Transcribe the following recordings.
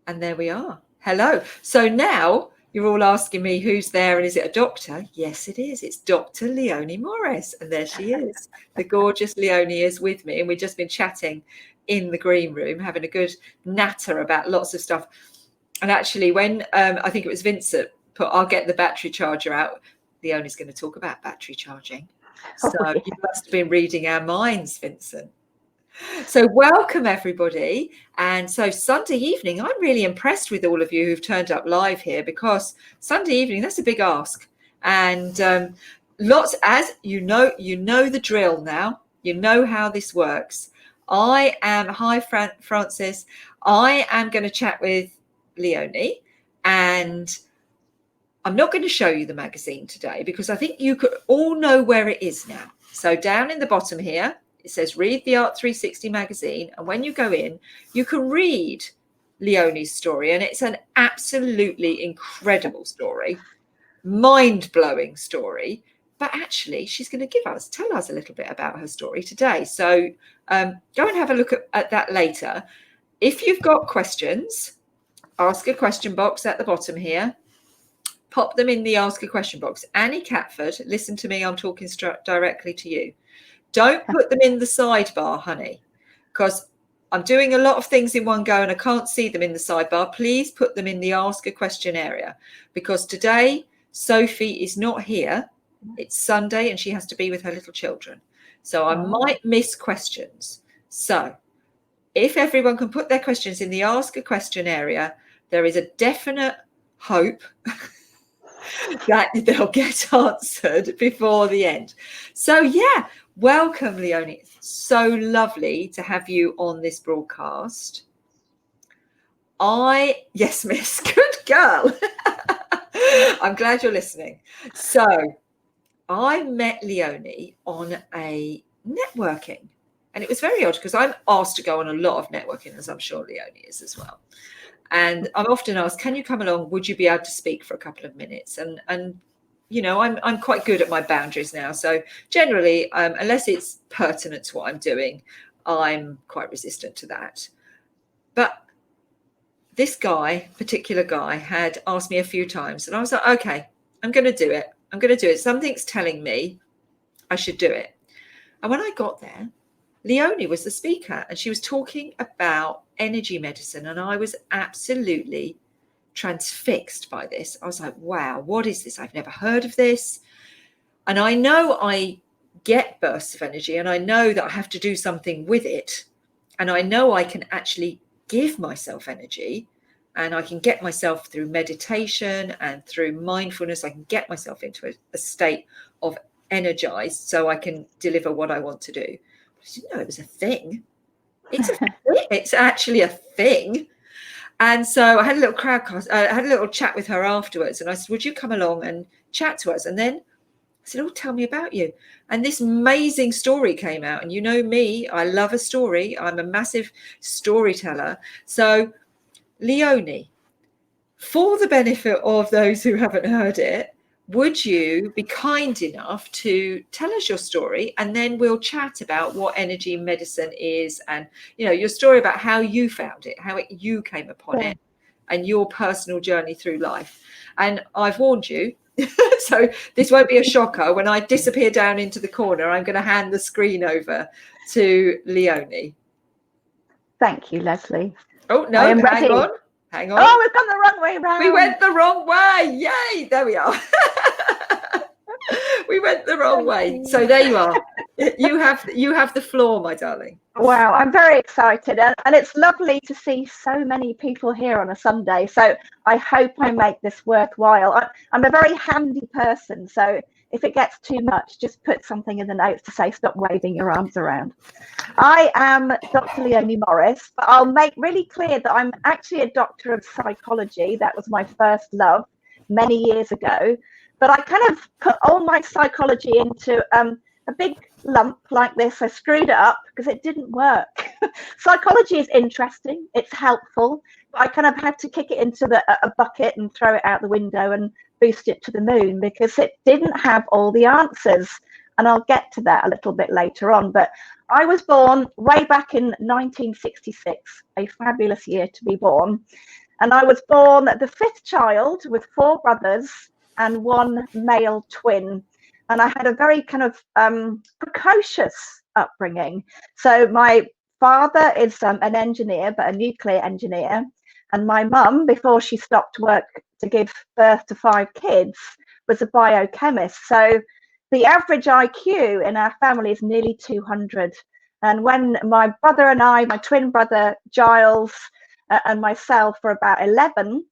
And there we are. Hello. So now you're all asking me who's there and is it a doctor? Yes, it is. It's Dr. Leonie Morris. And there she is. The gorgeous Leonie is with me. And we've just been chatting in the green room, having a good natter about lots of stuff. And actually, when I think it was Vincent put, I'll get the battery charger out. Leonie's going to talk about battery charging. So you must have been reading our minds, Vincent. So welcome everybody. And so Sunday evening, I'm really impressed with all of you who've turned up live here, because Sunday evening, that's a big ask. And lots, as you know the drill now. You know how this works. Hi Francis. I am going to chat with Leonie, and I'm not going to show you the magazine today because I think you could all know where it is now. So down in the bottom here, it says read the Art360 magazine. And when you go in, you can read Leonie's story. And it's an absolutely incredible story, mind-blowing story. But actually, she's going to tell us a little bit about her story today. So go and have a look at that later. If you've got questions, ask a question box at the bottom here. Pop them in the ask a question box. Annie Catford, listen to me, I'm talking directly to you. Don't put them in the sidebar, honey, because I'm doing a lot of things in one go and I can't see them in the sidebar. Please put them in the ask a question area, because today Sophie is not here. It's Sunday and she has to be with her little children. So I might miss questions. So if everyone can put their questions in the ask a question area, there is a definite hope that they'll get answered before the end. So yeah, welcome Leonie. It's so lovely to have you on this broadcast. Yes, miss, good girl. I'm glad you're listening. So I met Leonie on a networking, and it was very odd because I'm asked to go on a lot of networking, as I'm sure Leonie is as well. And I'm often asked, can you come along? Would you be able to speak for a couple of minutes? And you know, I'm quite good at my boundaries now. So generally, unless it's pertinent to what I'm doing, I'm quite resistant to that. But this particular guy had asked me a few times, and I was like, okay, I'm going to do it. I'm going to do it. Something's telling me I should do it. And when I got there, Leonie was the speaker, and she was talking about energy medicine. And I was absolutely transfixed by this. I was like, wow, what is this? I've never heard of this. And I know I get bursts of energy, and I know that I have to do something with it. And I know I can actually give myself energy, and I can get myself through meditation and through mindfulness. I can get myself into a state of energized so I can deliver what I want to do. I didn't know it was a thing. It's actually a thing. And so I had a little I had a little chat with her afterwards, and I said, would you come along and chat to us? And then I said, oh, tell me about you. And this amazing story came out. And you know me, I love a story. I'm a massive storyteller. So Leonie, for the benefit of those who haven't heard it, would you be kind enough to tell us your story, and then we'll chat about what energy medicine is, and you know, your story about how you found it, how you came upon it, and your personal journey through life. And I've warned you, so this won't be a shocker. When I disappear down into the corner, I'm going to hand the screen over to Leonie. Thank you, Leslie. Oh no, hang on. Oh, we've gone the wrong way round. We went the wrong way. Yay, there we are. We went the wrong way. So there you are. You have the floor, my darling. Wow, I'm very excited, and it's lovely to see so many people here on a Sunday. So I hope I make this worthwhile. I'm a very handy person, so if it gets too much, just put something in the notes to say stop waving your arms around. I am Dr. Leonie Morris, but I'll make really clear that I'm actually a doctor of psychology. That was my first love many years ago. But I kind of put all my psychology into a big lump like this. I screwed it up because it didn't work. Psychology is interesting. It's helpful. But I kind of had to kick it into a bucket and throw it out the window and boost it to the moon because it didn't have all the answers. And I'll get to that a little bit later on. But I was born way back in 1966, a fabulous year to be born. And I was born the fifth child with four brothers and one male twin. And I had a very kind of precocious upbringing. So my father is an engineer, but a nuclear engineer. And my mum, before she stopped work to give birth to 5 kids, was a biochemist. So the average IQ in our family is nearly 200. And when my brother and I, my twin brother Giles, and myself were about 11,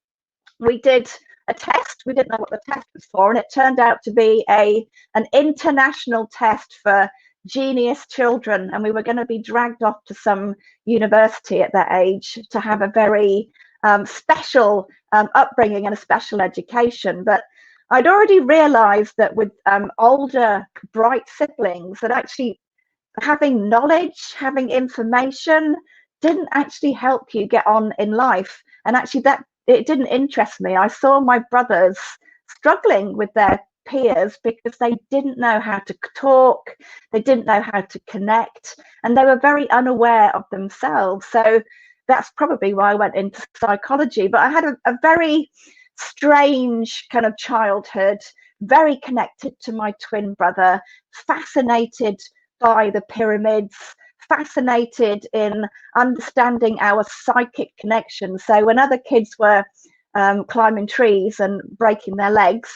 we did a test. We didn't know what the test was for, and it turned out to be an international test for genius children, and we were going to be dragged off to some university at that age to have a very special upbringing and a special education. But I'd already realized that with older bright siblings, that actually having knowledge, having information didn't actually help you get on in life. And actually that it didn't interest me. I saw my brothers struggling with their peers because they didn't know how to talk, they didn't know how to connect, and they were very unaware of themselves. So that's probably why I went into psychology. But I had a very strange kind of childhood, very connected to my twin brother, fascinated by the pyramids, fascinated in understanding our psychic connection. So when other kids were climbing trees and breaking their legs,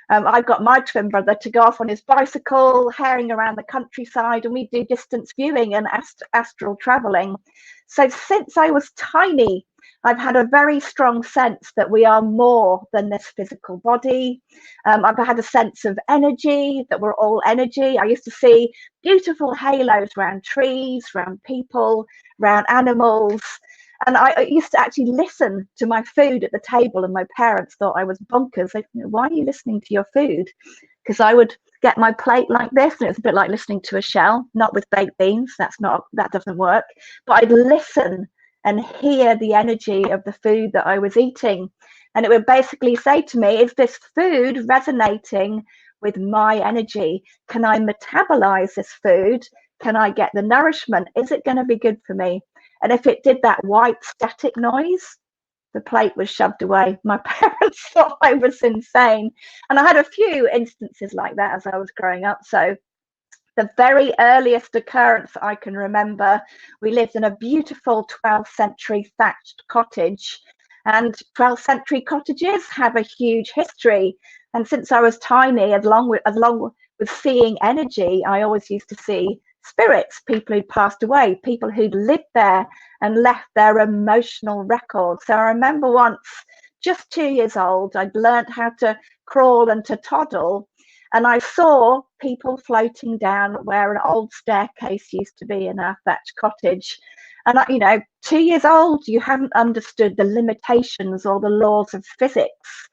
I got my twin brother to go off on his bicycle, herring around the countryside, and we do distance viewing and astral traveling. So since I was tiny, I've had a very strong sense that we are more than this physical body. I've had a sense of energy, that we're all energy. I used to see beautiful halos around trees, around people, around animals. And I used to actually listen to my food at the table, and my parents thought I was bonkers. They said, "Why are you listening to your food?" Because I would get my plate like this, and it was a bit like listening to a shell, not with baked beans. That doesn't work. But I'd listen and hear the energy of the food that I was eating. And it would basically say to me, is this food resonating with my energy? Can I metabolize this food? Can I get the nourishment? Is it going to be good for me? And if it did that white static noise, the plate was shoved away. My parents thought I was insane. And I had a few instances like that as I was growing up. So the very earliest occurrence I can remember, we lived in a beautiful 12th century thatched cottage. And 12th century cottages have a huge history. And since I was tiny, along with seeing energy, I always used to see spirits, people who'd passed away, people who'd lived there and left their emotional record. So I remember once, just 2 years old, I'd learned how to crawl and to toddle, and I saw people floating down where an old staircase used to be in our thatched cottage. And 2 years old, you haven't understood the limitations or the laws of physics.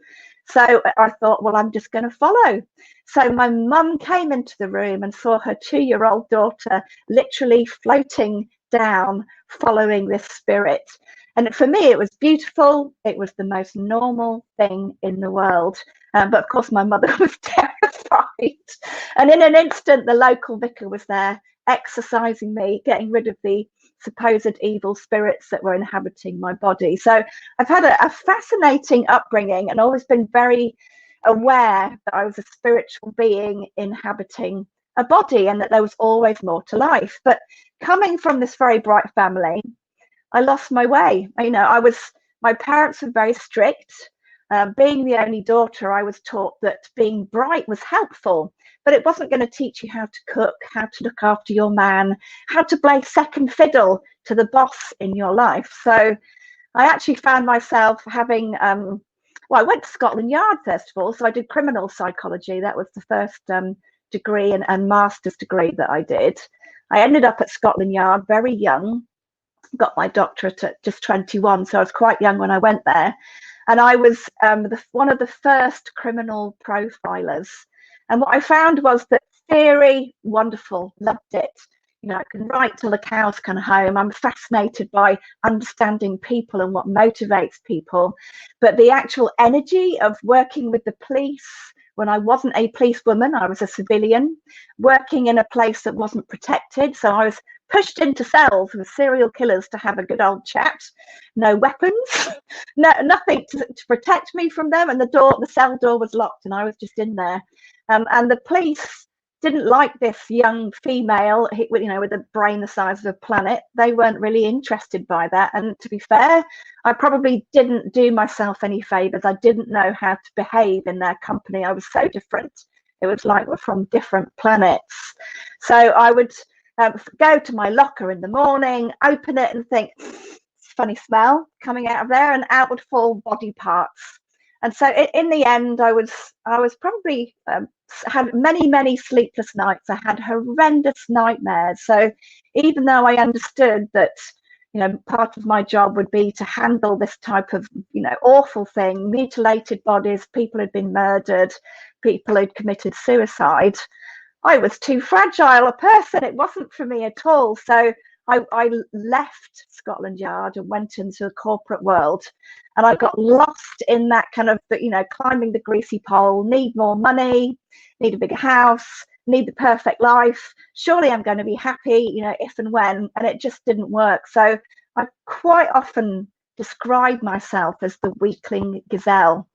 So I thought, well, I'm just going to follow. So my mum came into the room and saw her 2-year-old daughter literally floating down, following this spirit. And for me, it was beautiful. It was the most normal thing in the world. But of course, my mother was terrified. And in an instant, the local vicar was there, exorcising me, getting rid of the supposed evil spirits that were inhabiting my body. So I've had a fascinating upbringing and always been very aware that I was a spiritual being inhabiting a body and that there was always more to life. But coming from this very bright family, I lost my way. My parents were very strict. Being the only daughter, I was taught that being bright was helpful, but it wasn't going to teach you how to cook, how to look after your man, how to play second fiddle to the boss in your life. So I actually found myself having, I went to Scotland Yard first of all, so I did criminal psychology. That was the first degree and master's degree that I did. I ended up at Scotland Yard very young, got my doctorate at just 21, so I was quite young when I went there. And I was one of the first criminal profilers. And what I found was that theory, wonderful, loved it. I can write till the cows come home. I'm fascinated by understanding people and what motivates people. But the actual energy of working with the police, when I wasn't a policewoman, I was a civilian, working in a place that wasn't protected. So I was pushed into cells with serial killers to have a good old chat. No weapons, nothing to protect me from them, and the cell door was locked, and I was just in there. And the police didn't like this young female, with a brain the size of a planet. They weren't really interested by that. And to be fair, I probably didn't do myself any favors. I didn't know how to behave in their company. I was so different. It was like we're from different planets. So I would go to my locker in the morning, open it, and think, funny smell coming out of there, and out would fall body parts. And so in the end, I was probably had many sleepless nights. I had horrendous nightmares. So even though I understood that, part of my job would be to handle this type of, awful thing, mutilated bodies, people had been murdered, people had committed suicide, I was too fragile a person. It wasn't for me at all. So I left Scotland Yard and went into the corporate world, and I got lost in that kind of, climbing the greasy pole, need more money, need a bigger house, need the perfect life. Surely I'm going to be happy, if and when, and it just didn't work. So I quite often describe myself as the weakling gazelle,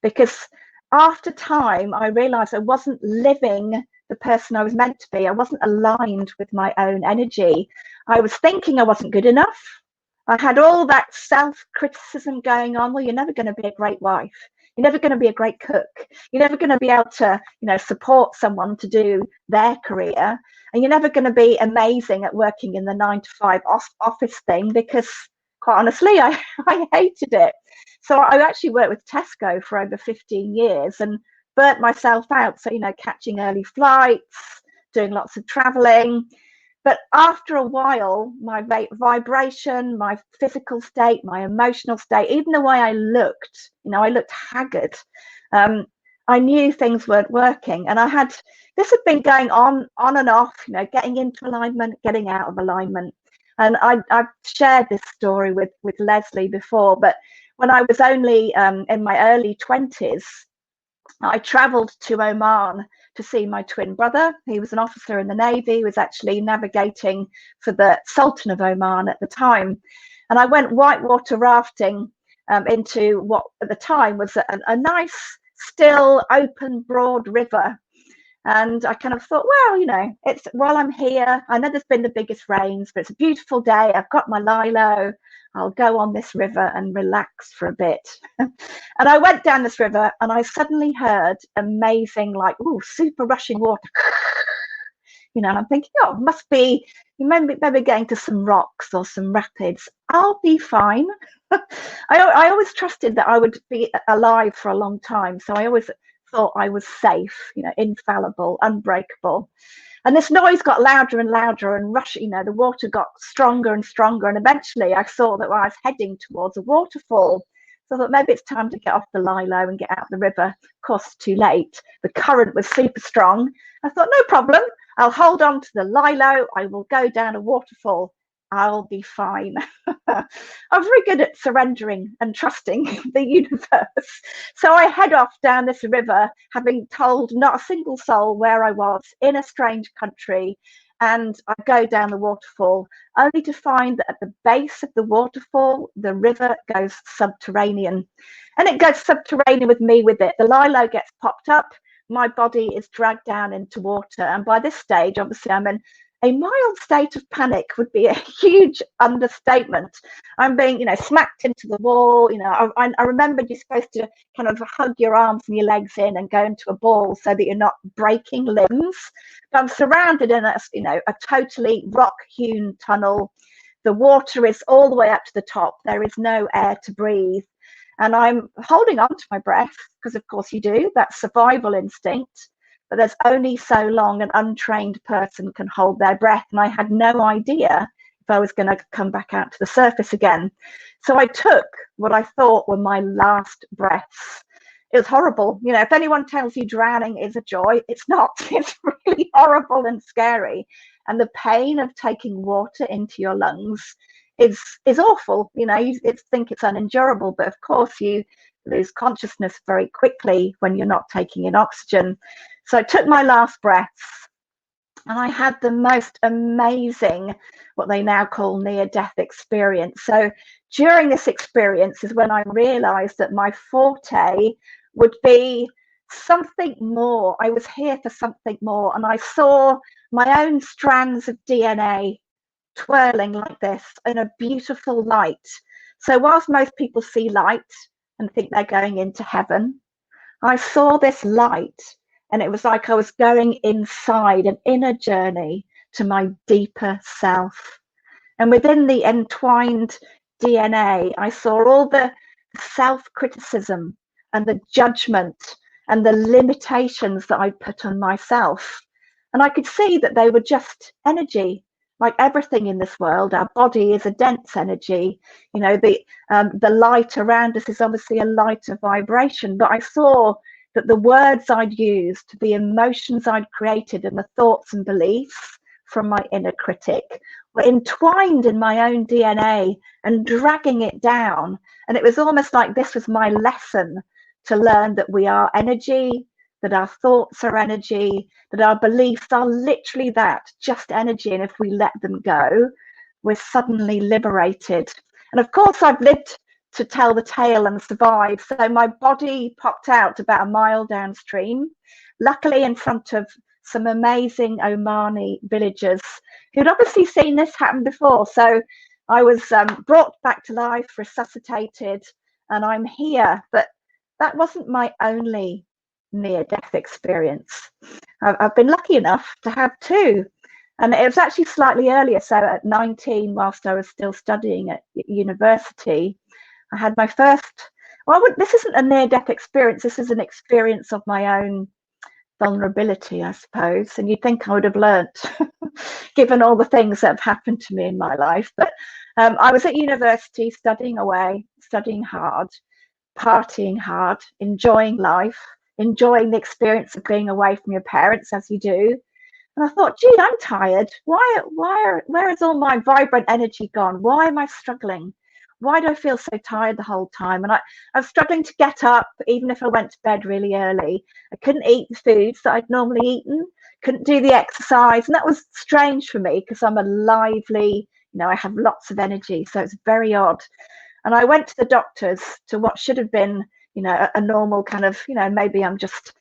because after time, I realized I wasn't living the person I was meant to be. I wasn't aligned with my own energy. I was thinking I wasn't good enough. I had all that self-criticism going on. Well, you're never going to be a great wife. You're never going to be a great cook. You're never going to be able to, support someone to do their career. And you're never going to be amazing at working in the 9-to-5 office thing, because quite honestly, I hated it. So I actually worked with Tesco for over 15 years and burnt myself out. So, catching early flights, doing lots of traveling. But after a while, my vibration, my physical state, my emotional state, even the way I looked, I looked haggard. I knew things weren't working. And this had been going on and off, getting into alignment, getting out of alignment. And I've shared this story with Leslie before, but when I was only in my early 20s, I travelled to Oman to see my twin brother. He was an officer in the Navy. He was actually navigating for the Sultan of Oman at the time. And I went whitewater rafting into what at the time was a nice, still, open, broad river. And I kind of thought, well, it's while I'm here, I know there's been the biggest rains, but it's a beautiful day. I've got my lilo. I'll go on this river and relax for a bit. And I went down this river and I suddenly heard amazing, super rushing water. And I'm thinking, it must be, maybe getting to some rocks or some rapids. I'll be fine. I always trusted that I would be alive for a long time. So I always thought I was safe, infallible, unbreakable. And this noise got louder and louder and rushing, the water got stronger and stronger. And eventually I saw that I was heading towards a waterfall. So I thought maybe it's time to get off the lilo and get out the river. Of course, too late. The current was super strong. I thought, no problem. I'll hold on to the lilo. I will go down a waterfall. I'll be fine. I'm very good at surrendering and trusting the universe. So I head off down this river, having told not a single soul where I was, in a strange country. And I go down the waterfall, only to find that at the base of the waterfall, the river goes subterranean. And it goes subterranean with me with it. The lilo gets popped up. My body is dragged down into water. And by this stage, obviously, I'm in a mild state of panic, would be a huge understatement. I'm being, smacked into the wall. I remember you're supposed to kind of hug your arms and your legs in and go into a ball so that you're not breaking limbs. But I'm surrounded in a totally rock-hewn tunnel. The water is all the way up to the top. There is no air to breathe. And I'm holding on to my breath because, of course, you do. That's survival instinct. But there's only so long an untrained person can hold their breath. And I had no idea if I was going to come back out to the surface again. So I took what I thought were my last breaths. It was horrible. If anyone tells you drowning is a joy, it's not. It's really horrible and scary. And the pain of taking water into your lungs is awful. You think it's unendurable, but of course you lose consciousness very quickly when you're not taking in oxygen. So I took my last breaths, And I had the most amazing, what they now call near-death experience. So during this experience is when I realized that my forte would be something more. I was here for something more. And I saw my own strands of DNA twirling like this in a beautiful light. So whilst most people see light and think they're going into heaven, I saw this light, and it was like I was going inside an inner journey to my deeper self. And within the entwined DNA, I saw all the self-criticism and the judgment and the limitations that I put on myself. And I could see that they were just energy. Like everything in this world, our body is a dense energy. You know, the light around us is obviously a lighter vibration. But I saw that the words I'd used, the emotions I'd created, and the thoughts and beliefs from my inner critic were entwined in my own DNA and dragging it down. And it was almost like this was my lesson to learn that we are energy, that our thoughts are energy, that our beliefs are literally that, just energy. And if we let them go, we're suddenly liberated. And of course, I've lived to tell the tale and survive. So my body popped out about a mile downstream, luckily in front of some amazing Omani villagers who'd obviously seen this happen before. So I was brought back to life, resuscitated, and I'm here. But that wasn't my only near-death experience. I've been lucky enough to have two, and it was actually slightly earlier. So at 19, whilst I was still studying at university, I had my first, well, this isn't a near-death experience, this is an experience of my own vulnerability, I suppose. And you'd think I would have learnt, given all the things that have happened to me in my life. But I was at university studying away, studying hard, partying hard, enjoying life, enjoying the experience of being away from your parents, as you do. And I thought, gee, I'm tired. Where has all my vibrant energy gone? Why am I struggling? Why do I feel so tired the whole time? And I was struggling to get up, even if I went to bed really early. I couldn't eat the foods that I'd normally eaten, couldn't do the exercise. And that was strange for me because I'm a lively, I have lots of energy. So it's very odd. And I went to the doctors to what should have been, a normal kind of, maybe I'm just,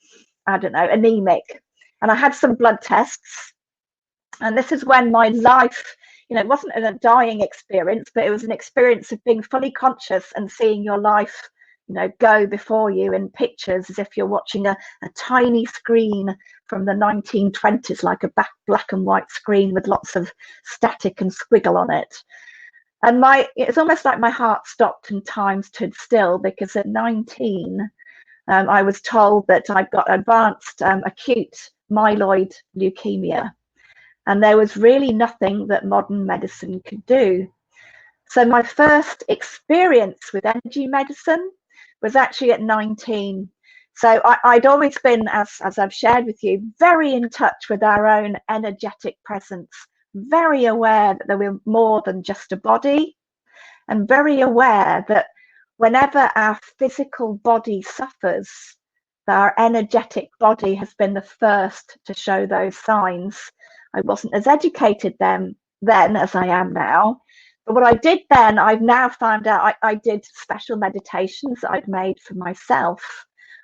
I don't know, anemic. And I had some blood tests. And this is when my life, it wasn't a dying experience, but it was an experience of being fully conscious and seeing your life, go before you in pictures as if you're watching a tiny screen from the 1920s, like a black and white screen with lots of static and squiggle on it. And it's almost like my heart stopped and time stood still, because at 19, I was told that I'd got advanced acute myeloid leukemia. And there was really nothing that modern medicine could do. So my first experience with energy medicine was actually at 19. So I'd always been, as I've shared with you, very in touch with our own energetic presence, very aware that there were more than just a body, and very aware that whenever our physical body suffers, our energetic body has been the first to show those signs. I wasn't as educated then as I am now. But what I did then, I've now found out I did special meditations that I'd made for myself.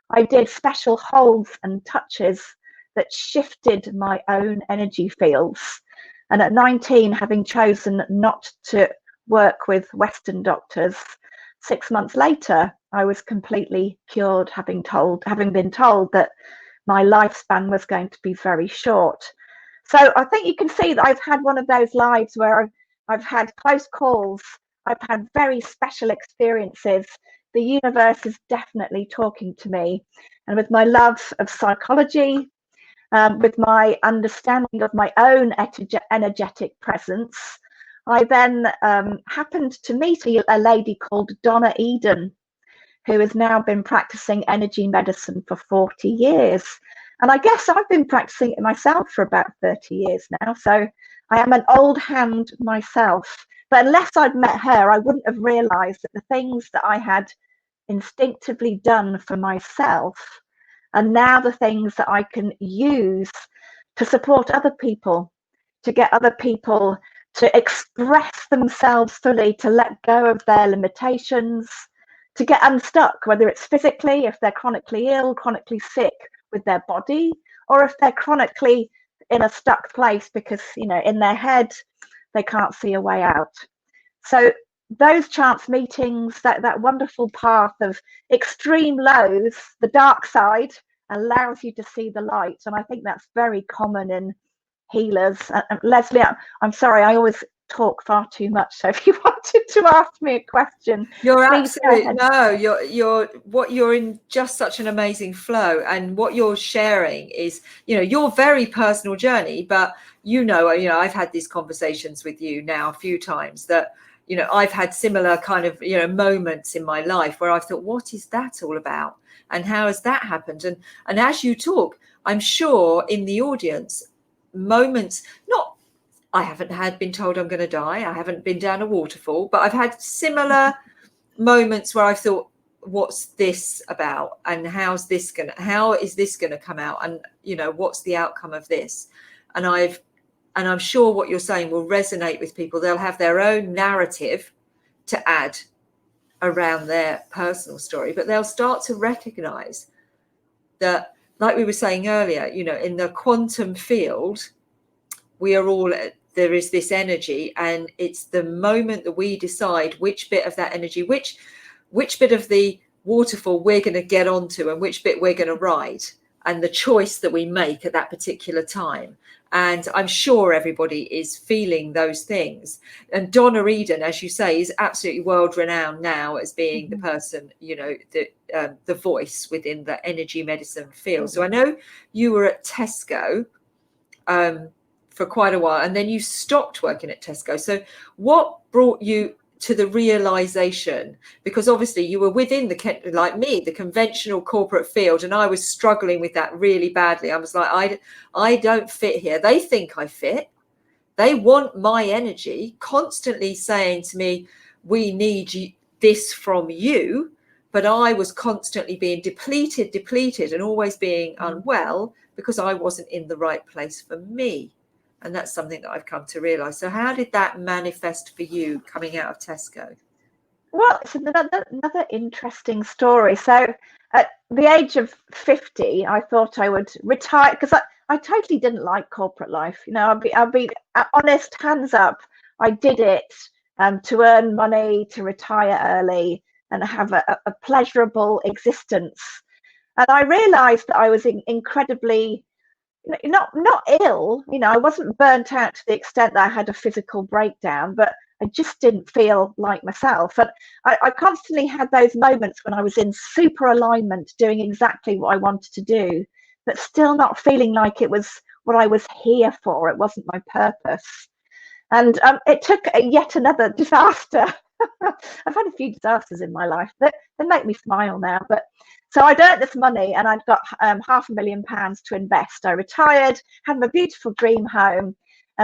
I did special holds and touches that shifted my own energy fields. And at 19, having chosen not to work with Western doctors, 6 months later, I was completely cured, having been told that my lifespan was going to be very short. So I think you can see that I've had one of those lives where I've had close calls, I've had very special experiences. The universe is definitely talking to me. And with my love of psychology, with my understanding of my own energetic presence, I then happened to meet a lady called Donna Eden, who has now been practicing energy medicine for 40 years. And I guess I've been practicing it myself for about 30 years now. So I am an old hand myself. But unless I'd met her, I wouldn't have realized that the things that I had instinctively done for myself are now the things that I can use to support other people, to get other people to express themselves fully, to let go of their limitations, to get unstuck, whether it's physically, if they're chronically ill, chronically sick with their body, or if they're chronically in a stuck place because, you know, in their head, they can't see a way out. So those chance meetings, that wonderful path of extreme lows, the dark side allows you to see the light. And I think that's very common in healers. Leslie, I'm sorry, I always talk far too much. So if you wanted to ask me a question, you're please absolutely no. You're in just such an amazing flow, and what you're sharing is, you know, your very personal journey. But you know, I've had these conversations with you now a few times that, you know, I've had similar kind of, you know, moments in my life where I've thought, what is that all about, and how has that happened? And as you talk, I'm sure in the audience, moments, not, I haven't been told I'm going to die. I haven't been down a waterfall, but I've had similar moments where I've thought, what's this about? And how is this going to come out? And, you know, what's the outcome of this? And I'm sure what you're saying will resonate with people. They'll have their own narrative to add around their personal story, but they'll start to recognize that, like we were saying earlier, you know, in the quantum field, we are all, there is this energy, and it's the moment that we decide which bit of that energy, which bit of the waterfall we're going to get onto and which bit we're going to ride, and the choice that we make at that particular time. And I'm sure everybody is feeling those things. And Donna Eden, as you say, is absolutely world renowned now as being the person, you know, the voice within the energy medicine field. So I know you were at Tesco for quite a while, and then you stopped working at Tesco. So what brought you to the realization? Because obviously you were within like me, the conventional corporate field, and I was struggling with that really badly. I was like, I don't fit here. They think I fit. They want my energy, constantly saying to me, we need this from you. But I was constantly being depleted, and always being unwell because I wasn't in the right place for me. And that's something that I've come to realize. So how did that manifest for you coming out of Tesco? Well, it's another interesting story. So at the age of 50, I thought I would retire, because I totally didn't like corporate life. You know, I'll be honest, hands up. I did it to earn money, to retire early and have a pleasurable existence. And I realized that I was incredibly, not ill, you know, I wasn't burnt out to the extent that I had a physical breakdown, but I just didn't feel like myself. And I constantly had those moments when I was in super alignment, doing exactly what I wanted to do, but still not feeling like it was what I was here for. It wasn't my purpose. And it took yet another disaster. I've had a few disasters in my life that make me smile now. But so I'd earned this money, and I'd got £500,000 to invest. I retired, had my beautiful dream home.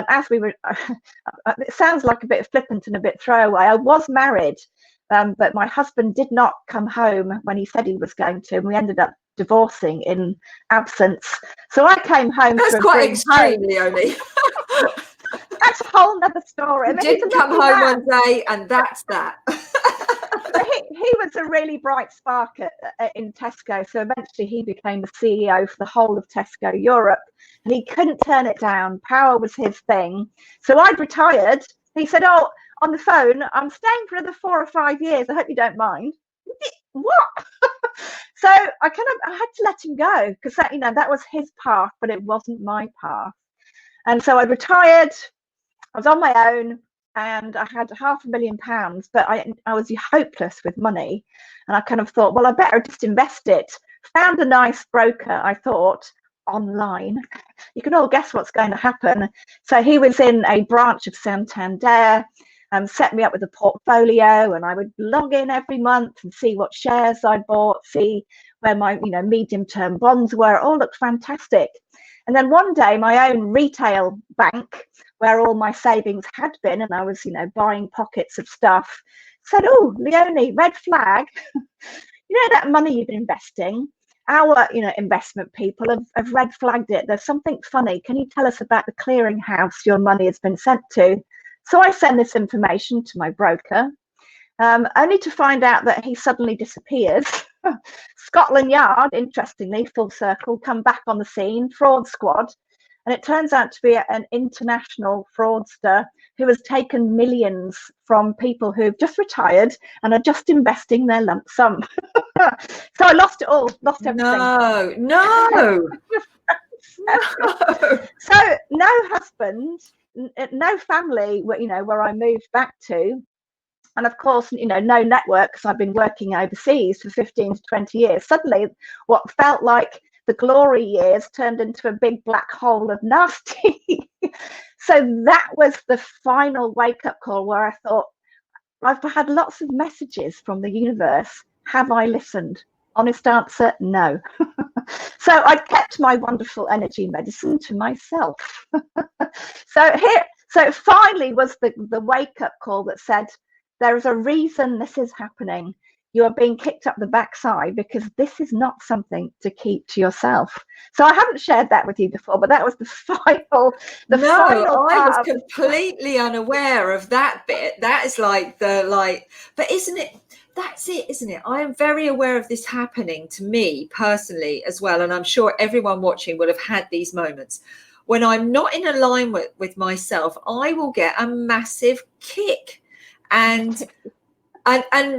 As we were, it sounds like a bit flippant and a bit throwaway. I was married, but my husband did not come home when he said he was going to, and we ended up divorcing in absence. So I came home. That's quite extreme, Leonie. That's a whole nother story. He didn't come home one day, and that's that. He was a really bright spark in Tesco. So eventually he became the CEO for the whole of Tesco Europe, and he couldn't turn it down. Power was his thing. So I'd retired. He said, "Oh, on the phone, I'm staying for another 4 or 5 years. I hope you don't mind." What? So I had to let him go, because that was his path, but it wasn't my path. And so I retired. I was on my own, and I had £500,000, but I was hopeless with money. And I kind of thought, well, I better just invest it. Found a nice broker, I thought, online. You can all guess what's going to happen. So he was in a branch of Santander, set me up with a portfolio, and I would log in every month and see what shares I bought, see where my medium-term bonds were. It all looked fantastic. And then one day, my own retail bank, where all my savings had been, and I was, buying pockets of stuff, said, "Oh, Leonie, red flag. That money you've been investing, our, investment people have red flagged it. There's something funny. Can you tell us about the clearinghouse your money has been sent to? So I send this information to my broker, only to find out that he suddenly disappears. Scotland Yard, interestingly, full circle, come back on the scene, fraud squad. And it turns out to be an international fraudster who has taken millions from people who've just retired and are just investing their lump sum. So I lost it all, lost everything. No. So no husband, no family, where I moved back to. And of course, no network, because I've been working overseas for 15 to 20 years. Suddenly, what felt like the glory years turned into a big black hole of nasty. So that was the final wake-up call where I thought, I've had lots of messages from the universe. Have I listened? Honest answer, no. So I kept my wonderful energy medicine to myself. So it finally was the wake-up call that said, there is a reason this is happening. You are being kicked up the backside because this is not something to keep to yourself. So I haven't shared that with you before, but that was the final. I was completely unaware of that bit. That is but isn't it? That's it, isn't it? I am very aware of this happening to me personally as well. And I'm sure everyone watching will have had these moments. When I'm not in alignment with myself, I will get a massive kick. And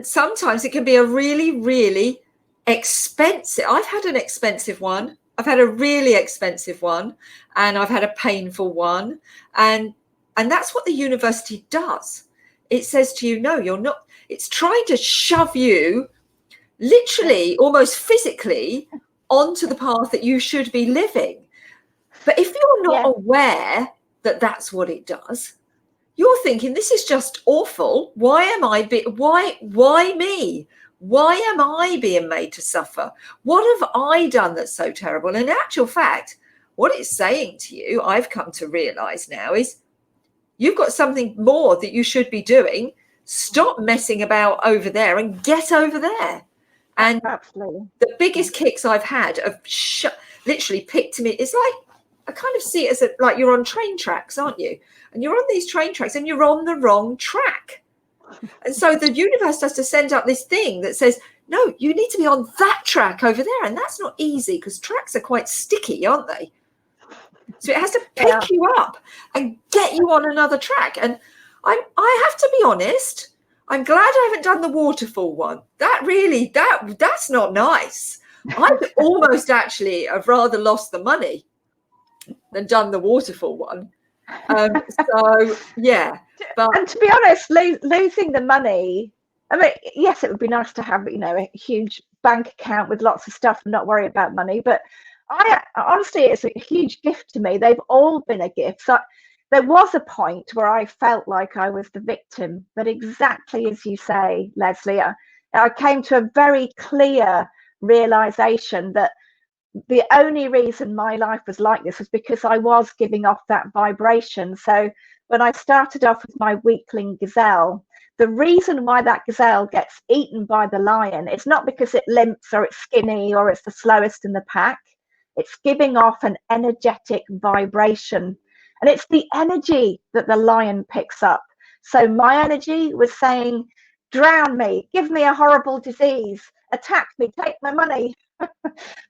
sometimes it can be a really, really expensive. I've had an expensive one. I've had a really expensive one, and I've had a painful one. And that's what the university does. It says to you, no, you're not. It's trying to shove you literally, almost physically, onto the path that you should be living. But if you're not aware that that's what it does, you're thinking, this is just awful. Why am I why me? Why am I being made to suffer? What have I done that's so terrible? And in actual fact, what it's saying to you, I've come to realize now, is you've got something more that you should be doing. Stop messing about over there and get over there. And absolutely, the biggest kicks I've had of literally picked me. It's like, I kind of see it as like you're on train tracks, aren't you? And you're on these train tracks and you're on the wrong track. And so the universe has to send up this thing that says, no, you need to be on that track over there. And that's not easy because tracks are quite sticky, aren't they? So it has to pick you up and get you on another track. And I have to be honest, I'm glad I haven't done the waterfall one. That's not nice. I'd almost actually have rather lost the money than done the waterfall one. So yeah, and to be honest, losing the money, I mean, yes, it would be nice to have a huge bank account with lots of stuff and not worry about money, but I honestly, it's a huge gift to me. They've all been a gift. So there was a point where I felt like I was the victim, but exactly as you say, Leslie, I came to a very clear realization that the only reason my life was like this was because I was giving off that vibration. So when I started off with my weakling gazelle, the reason why that gazelle gets eaten by the lion, it's not because it limps or it's skinny or it's the slowest in the pack. It's giving off an energetic vibration. And it's the energy that the lion picks up. So my energy was saying, drown me, give me a horrible disease, attack me, take my money.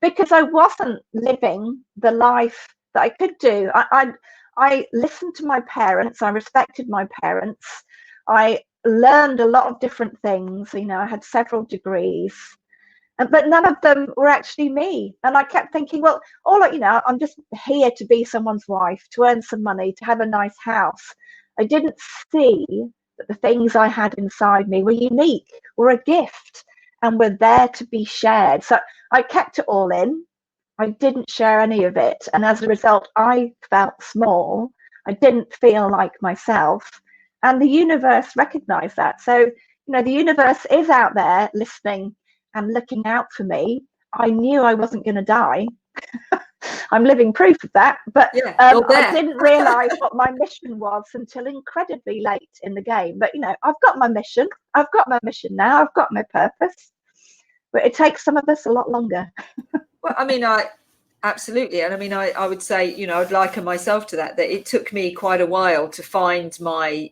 Because I wasn't living the life that I could do. I listened to my parents. I respected my parents. I learned a lot of different things. I had several degrees, but none of them were actually me. And I kept thinking, well, I'm just here to be someone's wife, to earn some money, to have a nice house. I didn't see that the things I had inside me were unique, were a gift, and were there to be shared. So I kept it all in. I didn't share any of it. And as a result, I felt small. I didn't feel like myself. And the universe recognized that. So, the universe is out there listening and looking out for me. I knew I wasn't going to die. I'm living proof of that. But I didn't realize what my mission was until incredibly late in the game. But, I've got my mission. I've got my mission now. I've got my purpose. But it takes some of us a lot longer. Well, I mean, I absolutely, and I mean, I would say, you know, I'd liken myself to that. That it took me quite a while to find my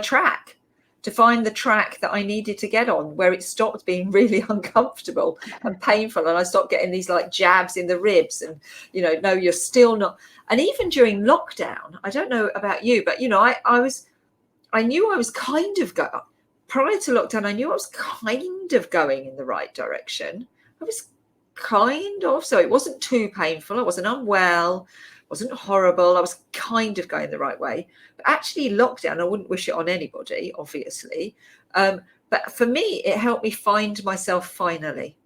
track, to find the track that I needed to get on, where it stopped being really uncomfortable and painful, and I stopped getting these like jabs in the ribs, and you know, no, you're still not. And even during lockdown, I don't know about you, but you know, I knew I was kind of prior to lockdown. I knew I was kind of going in the right direction. I was kind of, so it wasn't too painful, I wasn't unwell, wasn't horrible, I was kind of going the right way. But actually lockdown, I wouldn't wish it on anybody, obviously, but for me it helped me find myself finally.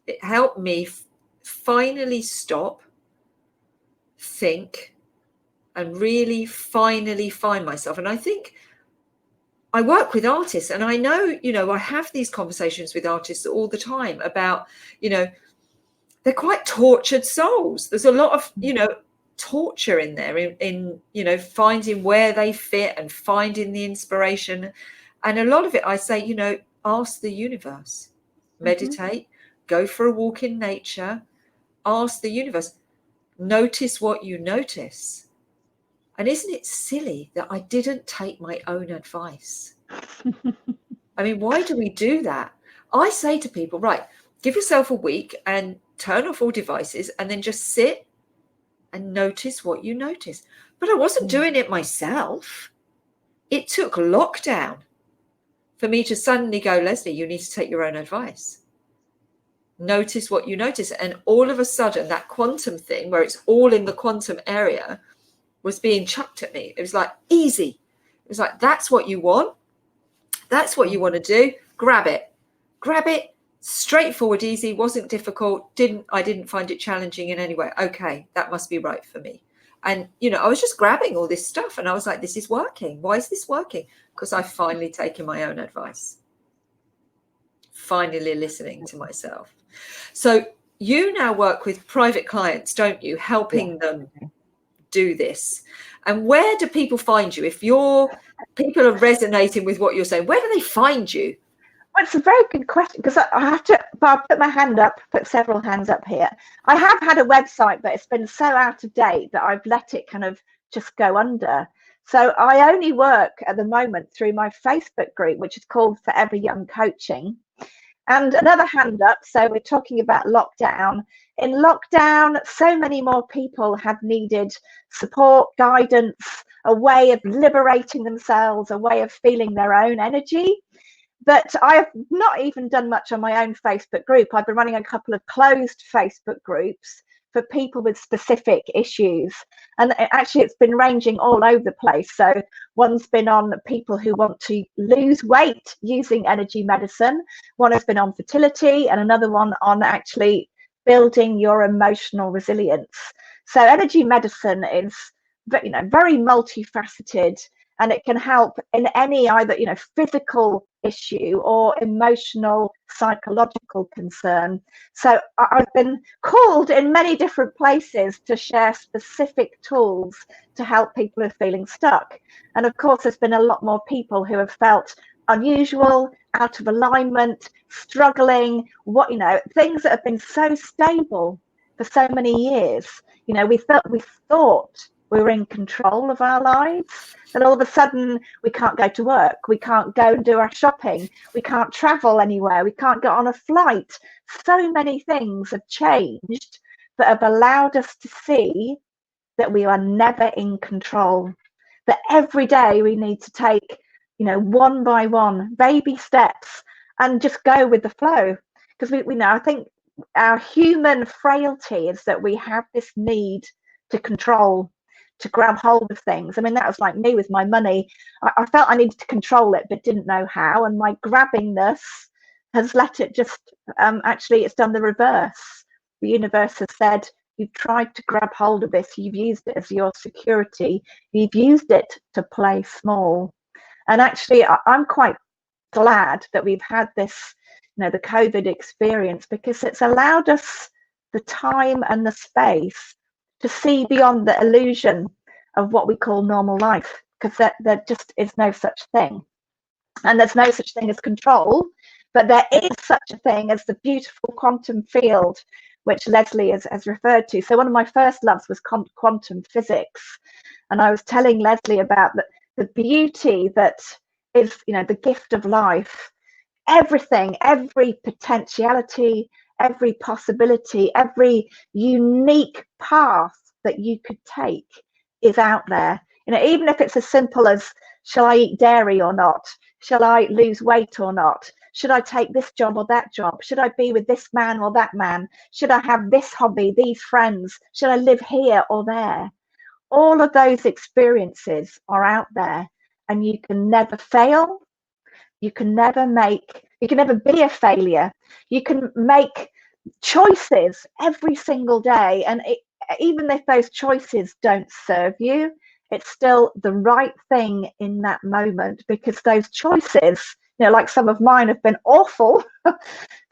It helped me finally stop, think, and really finally find myself. And I think I work with artists, and I know, you know, I have these conversations with artists all the time about, you know, they're quite tortured souls. There's a lot of, you know, torture in there in you know, finding where they fit and finding the inspiration. And a lot of it, I say, you know, ask the universe, meditate, go for a walk in nature, ask the universe, notice what you notice. And isn't it silly that I didn't take my own advice? I mean, why do we do that? I say to people, right, give yourself a week and turn off all devices and then just sit and notice what you notice. But I wasn't doing it myself. It took lockdown for me to suddenly go, Lesley, you need to take your own advice. Notice what you notice. And all of a sudden, that quantum thing, where it's all in the quantum area, was being chucked at me. It was like, easy. It was like, that's what you want. That's what you want to do. Grab it. Straightforward, easy, wasn't difficult. I didn't find it challenging in any way. Okay, that must be right for me. And, you know, I was just grabbing all this stuff and I was like, this is working. Why is this working? Because I've finally taken my own advice. Finally listening to myself. So you now work with private clients, don't you? Helping them do this. And where do people find you? If people are resonating with what you're saying, where do they find you? Well, it's a very good question, because I have to, I'll put my hand up, put several hands up here. I have had a website, but it's been so out of date that I've let it kind of just go under. So I only work at the moment through my Facebook group, which is called Forever Young Coaching. And another hand up, so we're talking about lockdown. In lockdown, so many more people have needed support, guidance, a way of liberating themselves, a way of feeling their own energy. But I have not even done much on my own Facebook group. I've been running a couple of closed Facebook groups for people with specific issues. And actually, it's been ranging all over the place. So one's been on people who want to lose weight using energy medicine. One has been on fertility, and another one on actually building your emotional resilience. So energy medicine is, you know, very multifaceted, and it can help in any either, you know, physical issue or emotional, psychological concern. So I've been called in many different places to share specific tools to help people who are feeling stuck. And of course, there's been a lot more people who have felt unusual, out of alignment, struggling, what, you know, things that have been so stable for so many years. You know, we thought we were in control of our lives, and all of a sudden we can't go to work, we can't go and do our shopping, we can't travel anywhere, we can't get on a flight. So many things have changed that have allowed us to see that we are never in control, that every day we need to take, you know, one by one, baby steps, and just go with the flow. Because we know, I think our human frailty is that we have this need to control, to grab hold of things. I mean, that was like me with my money. I felt I needed to control it, but didn't know how. And my grabbingness has let it just, actually, it's done the reverse. The universe has said, you've tried to grab hold of this. You've used it as your security. You've used it to play small. And actually, I'm quite glad that we've had this, you know, the COVID experience, because it's allowed us the time and the space to see beyond the illusion of what we call normal life, because there just is no such thing. And there's no such thing as control, But there is such a thing as the beautiful quantum field, which Leslie has referred to. So one of my first loves was quantum physics. And I was telling Leslie about the beauty that is, the gift of life. Everything, every potentiality, every possibility, every unique path that you could take is out there. Even if it's as simple as, shall I eat dairy or not? Shall I lose weight or not? Should I take this job or that job? Should I be with this man or that man? Should I have this hobby, these friends? Should I live here or there? All of those experiences are out there, and you can never fail. You can never be a failure. You can make choices every single day. And even if those choices don't serve you, it's still the right thing in that moment, because those choices, like some of mine have been awful,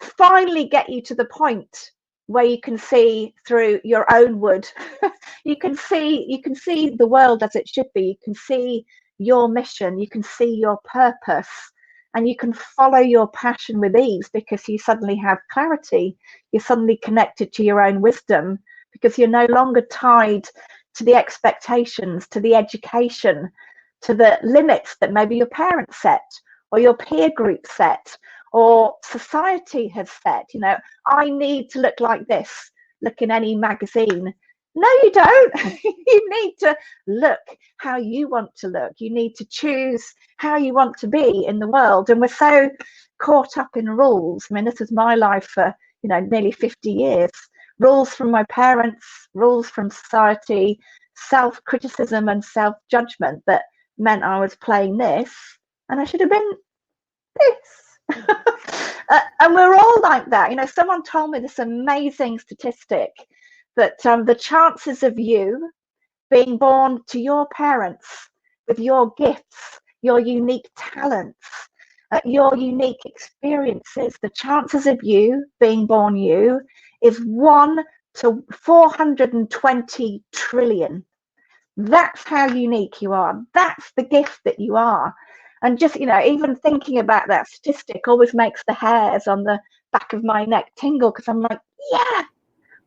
finally get you to the point where you can see through your own wood. you can see the world as it should be. You can see your mission. You can see your purpose. And you can follow your passion with ease, because you suddenly have clarity. You're suddenly connected to your own wisdom, because you're no longer tied to the expectations, to the education, to the limits that maybe your parents set, or your peer group set, or society has set. I need to look like this, look in any magazine. No, you don't. You need to look how you want to look. You need to choose how you want to be in the world. And we're so caught up in rules. I mean, this is my life for, nearly 50 years. Rules from my parents, rules from society, self-criticism and self-judgment that meant I was playing this and I should have been this. And we're all like that. Someone told me this amazing statistic that the chances of you being born to your parents with your gifts, your unique talents, your unique experiences, the chances of you being born you is 1 to 420 trillion. That's how unique you are. That's the gift that you are. And just, even thinking about that statistic always makes the hairs on the back of my neck tingle, because I'm like, yeah,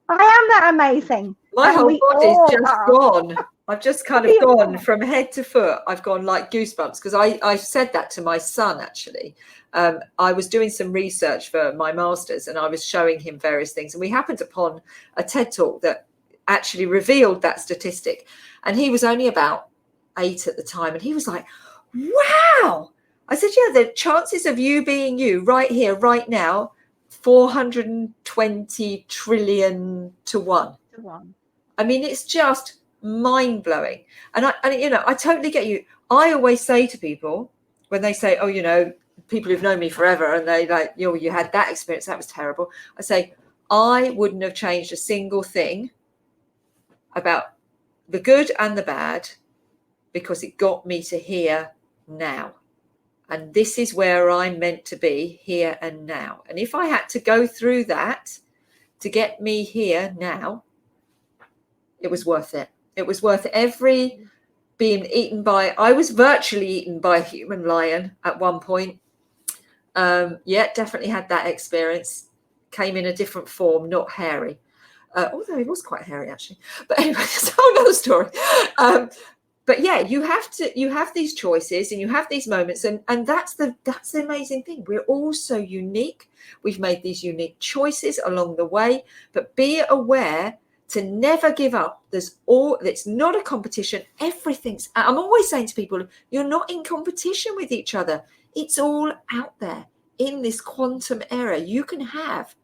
I am that amazing. My whole body's just gone. I've just kind of gone from head to foot. I've gone like goosebumps, because I said that to my son, actually. I was doing some research for my master's, and I was showing him various things. And we happened upon a TED talk that actually revealed that statistic. And he was only about 8 at the time. And he was like, wow. I said, yeah, the chances of you being you right here, right now, 420 trillion to 1. I mean, it's just mind-blowing. And I totally get you. I always say to people when they say, oh, people who've known me forever, and they like, you had that experience, that was terrible. I say, I wouldn't have changed a single thing about the good and the bad, because it got me to here now. And this is where I'm meant to be, here and now. And if I had to go through that to get me here now, it was worth it. It was worth every being eaten by, I was virtually eaten by a human lion at one point. Definitely had that experience. Came in a different form, not hairy. Although he was quite hairy, actually. But anyway, it's a whole other story. But yeah, you have these choices, and you have these moments, and that's the amazing thing. We're all so unique. We've made these unique choices along the way, but be aware to never give up. It's not a competition. I'm always saying to people, you're not in competition with each other. It's all out there in this quantum era. You can have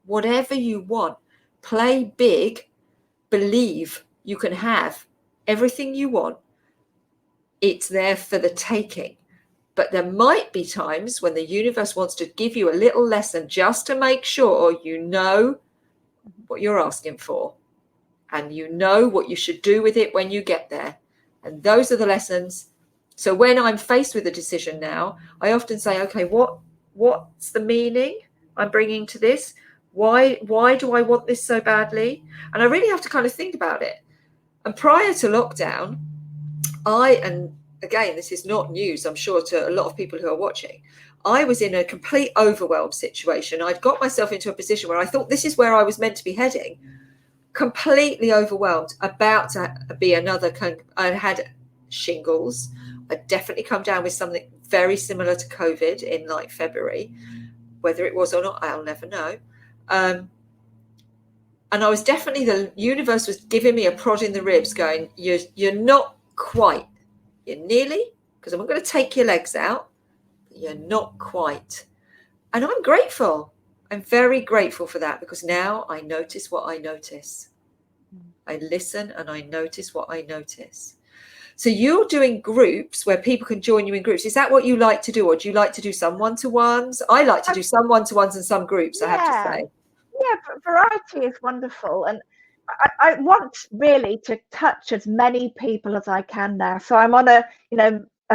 whatever you want. Play big, believe you can have everything you want. It's there for the taking. But there might be times when the universe wants to give you a little lesson, just to make sure you know what you're asking for, and you know what you should do with it when you get there. And those are the lessons. So when I'm faced with a decision now, I often say, okay, what's the meaning I'm bringing to this? Why do I want this so badly? And I really have to kind of think about it. And prior to lockdown, again, this is not news, I'm sure, to a lot of people who are watching. I was in a complete overwhelmed situation. I'd got myself into a position where I thought this is where I was meant to be heading, completely overwhelmed, about to be another I had shingles. I'd definitely come down with something very similar to COVID in like February. Whether it was or not, I'll never know. And I was definitely, the universe was giving me a prod in the ribs going, you're not quite, you're nearly, because I'm not going to take your legs out, but you're not quite. And I'm grateful. I'm very grateful for that, because now I notice what I notice. I listen and I notice what I notice. So you're doing groups where people can join you in groups. Is that what you like to do? Or do you like to do some one-to-ones? I like to do some one-to-ones and some groups, I have to say. Yeah, variety is wonderful. And I want really to touch as many people as I can now. So I'm on a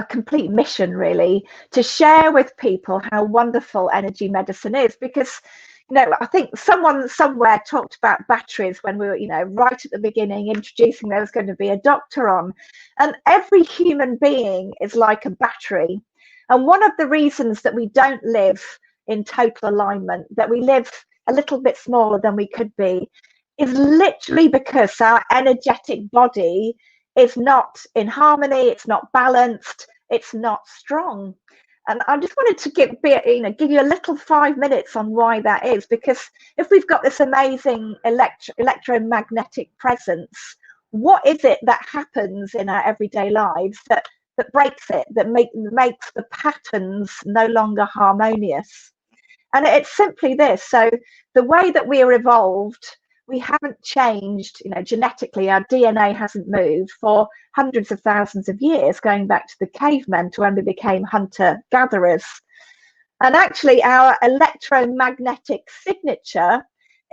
complete mission really to share with people how wonderful energy medicine is, because I think someone somewhere talked about batteries when we were, right at the beginning, introducing there was going to be a doctor on. And every human being is like a battery. And one of the reasons that we don't live in total alignment, that we live a little bit smaller than we could be, is literally because our energetic body is not in harmony, it's not balanced, it's not strong. And I just wanted to give you a little 5 minutes on why that is, because if we've got this amazing electromagnetic presence, what is it that happens in our everyday lives that breaks it, that makes the patterns no longer harmonious? And it's simply this. So the way that we are evolved, we haven't changed, genetically, our DNA hasn't moved for hundreds of thousands of years, going back to the cavemen, to when we became hunter-gatherers. And actually, our electromagnetic signature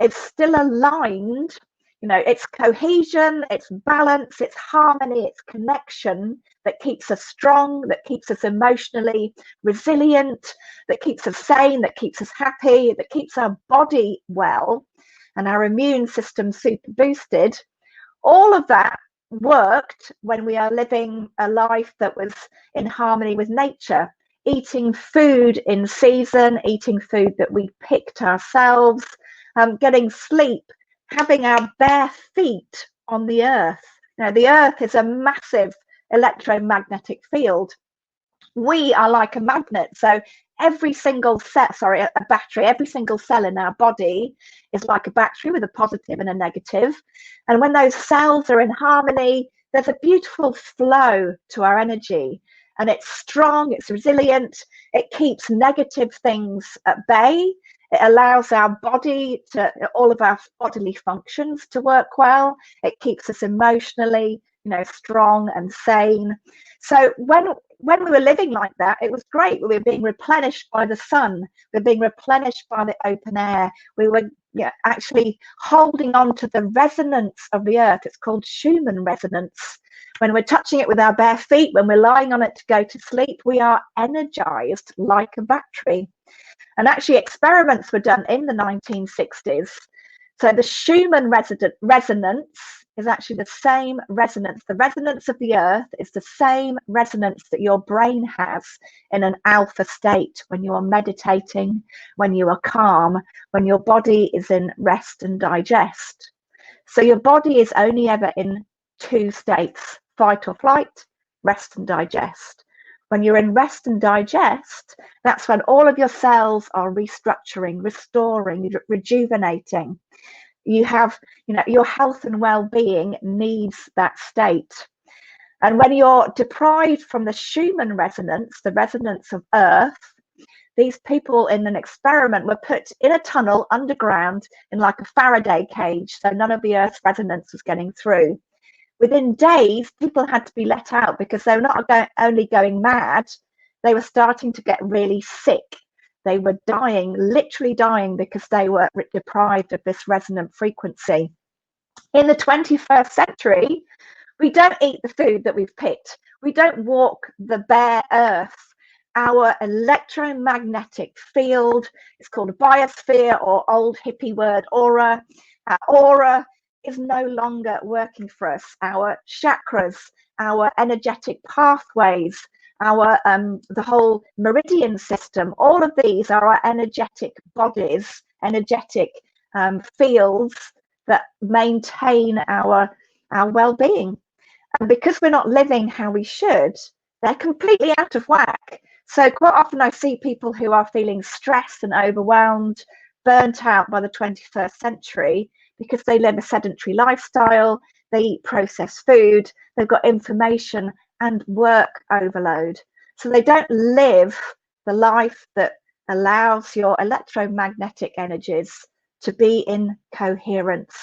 is still aligned. It's cohesion, it's balance, it's harmony, it's connection that keeps us strong, that keeps us emotionally resilient, that keeps us sane, that keeps us happy, that keeps our body well and our immune system super boosted. All of that worked when we are living a life that was in harmony with nature, eating food in season, eating food that we picked ourselves, getting sleep, having our bare feet on the earth. The earth is a massive electromagnetic field. We are like a magnet. So every single a battery, every single cell in our body is like a battery with a positive and a negative. And when those cells are in harmony, there's a beautiful flow to our energy. And it's strong, it's resilient, it keeps negative things at bay. It allows our body all of our bodily functions to work well. It keeps us emotionally, strong and sane. So when we were living like that, it was great. We were being replenished by the sun. We were being replenished by the open air. We were actually holding on to the resonance of the earth. It's called Schumann Resonance. When we're touching it with our bare feet, when we're lying on it to go to sleep, we are energized like a battery. And actually, experiments were done in the 1960s. So the Schumann resonance is actually the same resonance. The resonance of the earth is the same resonance that your brain has in an alpha state, when you are meditating, when you are calm, when your body is in rest and digest. So your body is only ever in two states: fight or flight, rest and digest. When you're in rest and digest, that's when all of your cells are restructuring, restoring, rejuvenating. You have, your health and well-being needs that state. And when you're deprived from the Schumann resonance, the resonance of earth, these people in an experiment were put in a tunnel underground in like a Faraday cage, so none of the earth's resonance was getting through. Within days, people had to be let out because they were not only going mad, they were starting to get really sick. They were dying, literally dying, because they were deprived of this resonant frequency. In the 21st century, we don't eat the food that we've picked. We don't walk the bare earth. Our electromagnetic field, it's called a biosphere, or old hippie word aura. Our aura is no longer working for us. Our chakras, our energetic pathways, our the whole meridian system. All of these are our energetic bodies, energetic fields that maintain our well-being. And because we're not living how we should, they're completely out of whack. So quite often I see people who are feeling stressed and overwhelmed, burnt out by the 21st century, because they live a sedentary lifestyle, they eat processed food, they've got information and work overload. So they don't live the life that allows your electromagnetic energies to be in coherence.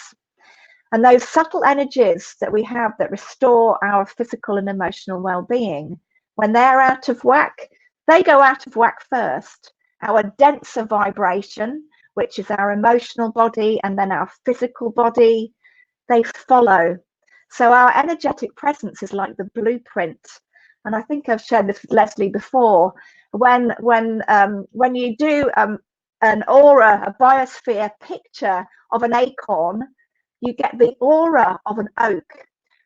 And those subtle energies that we have that restore our physical and emotional well-being, when they're out of whack, they go out of whack first. Our denser vibration, which is our emotional body, and then our physical body, they follow. So our energetic presence is like the blueprint. And I think I've shared this with Leslie before. When you do an aura, a biosphere picture of an acorn, you get the aura of an oak.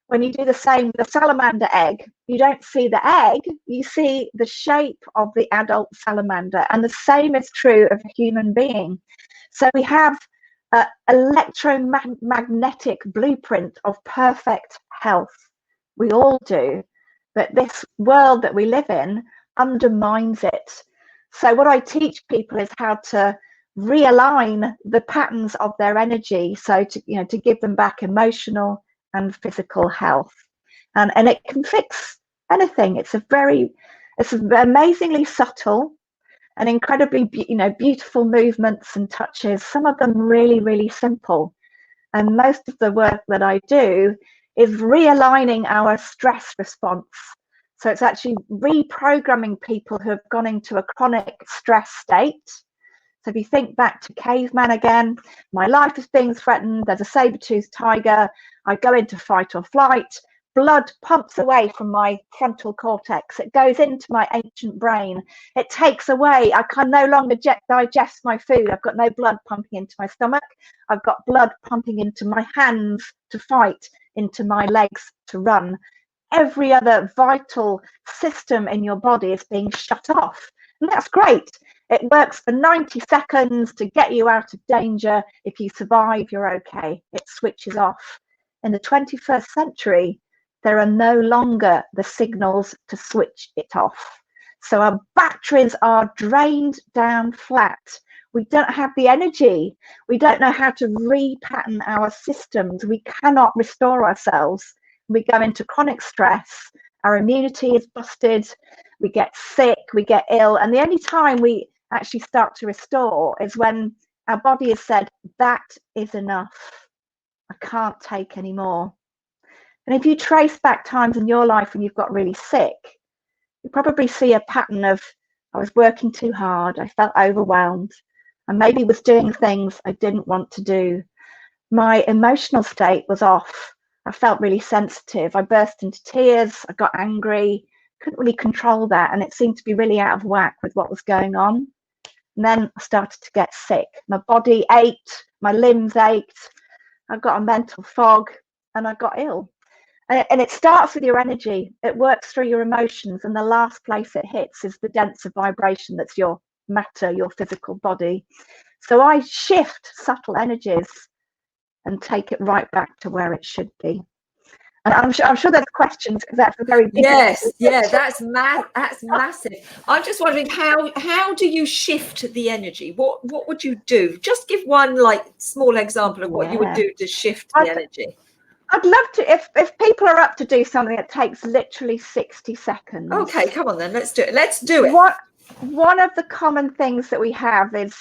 When you do the same with a salamander egg, you don't see the egg, you see the shape of the adult salamander. And the same is true of a human being. So we have an electromagnetic blueprint of perfect health. We all do. But this world that we live in undermines it. So what I teach people is how to realign the patterns of their energy, so to give them back emotional and physical health, and it can fix anything. It's amazingly subtle and incredibly beautiful movements and touches, some of them really, really simple. And most of the work that I do is realigning our stress response. So it's actually reprogramming people who have gone into a chronic stress state. So if you think back to caveman again, my life is being threatened, there's a saber-toothed tiger, I go into fight or flight, blood pumps away from my frontal cortex, it goes into my ancient brain, it takes away, I can no longer digest my food, I've got no blood pumping into my stomach, I've got blood pumping into my hands to fight, into my legs to run. Every other vital system in your body is being shut off. And that's great. It works for 90 seconds to get you out of danger. If you survive, you're okay. It switches off. In the 21st century, there are no longer the signals to switch it off. So our batteries are drained down flat. We don't have the energy. We don't know how to repattern our systems. We cannot restore ourselves. We go into chronic stress. Our immunity is busted. We get sick, we get ill. And the only time we actually start to restore is when our body has said, that is enough. I can't take any more. And if you trace back times in your life when you've got really sick, you probably see a pattern of, I was working too hard, I felt overwhelmed, I maybe was doing things I didn't want to do. My emotional state was off. I felt really sensitive. I burst into tears. I got angry. Couldn't really control that. And it seemed to be really out of whack with what was going on. And then I started to get sick. My body ached. My limbs ached. I got a mental fog and I got ill. And it starts with your energy. It works through your emotions. And the last place it hits is the denser vibration that's your matter, your physical body. So I shift subtle energies and take it right back to where it should be. And I'm sure there's questions, because that's a very big that's massive. I'm just wondering, how do you shift the energy? What would you do? Just give one small example of what you would do to shift the energy. I'd love to, if people are up to do something that takes literally 60 seconds. Okay, come on then, let's do it. One of the common things that we have is,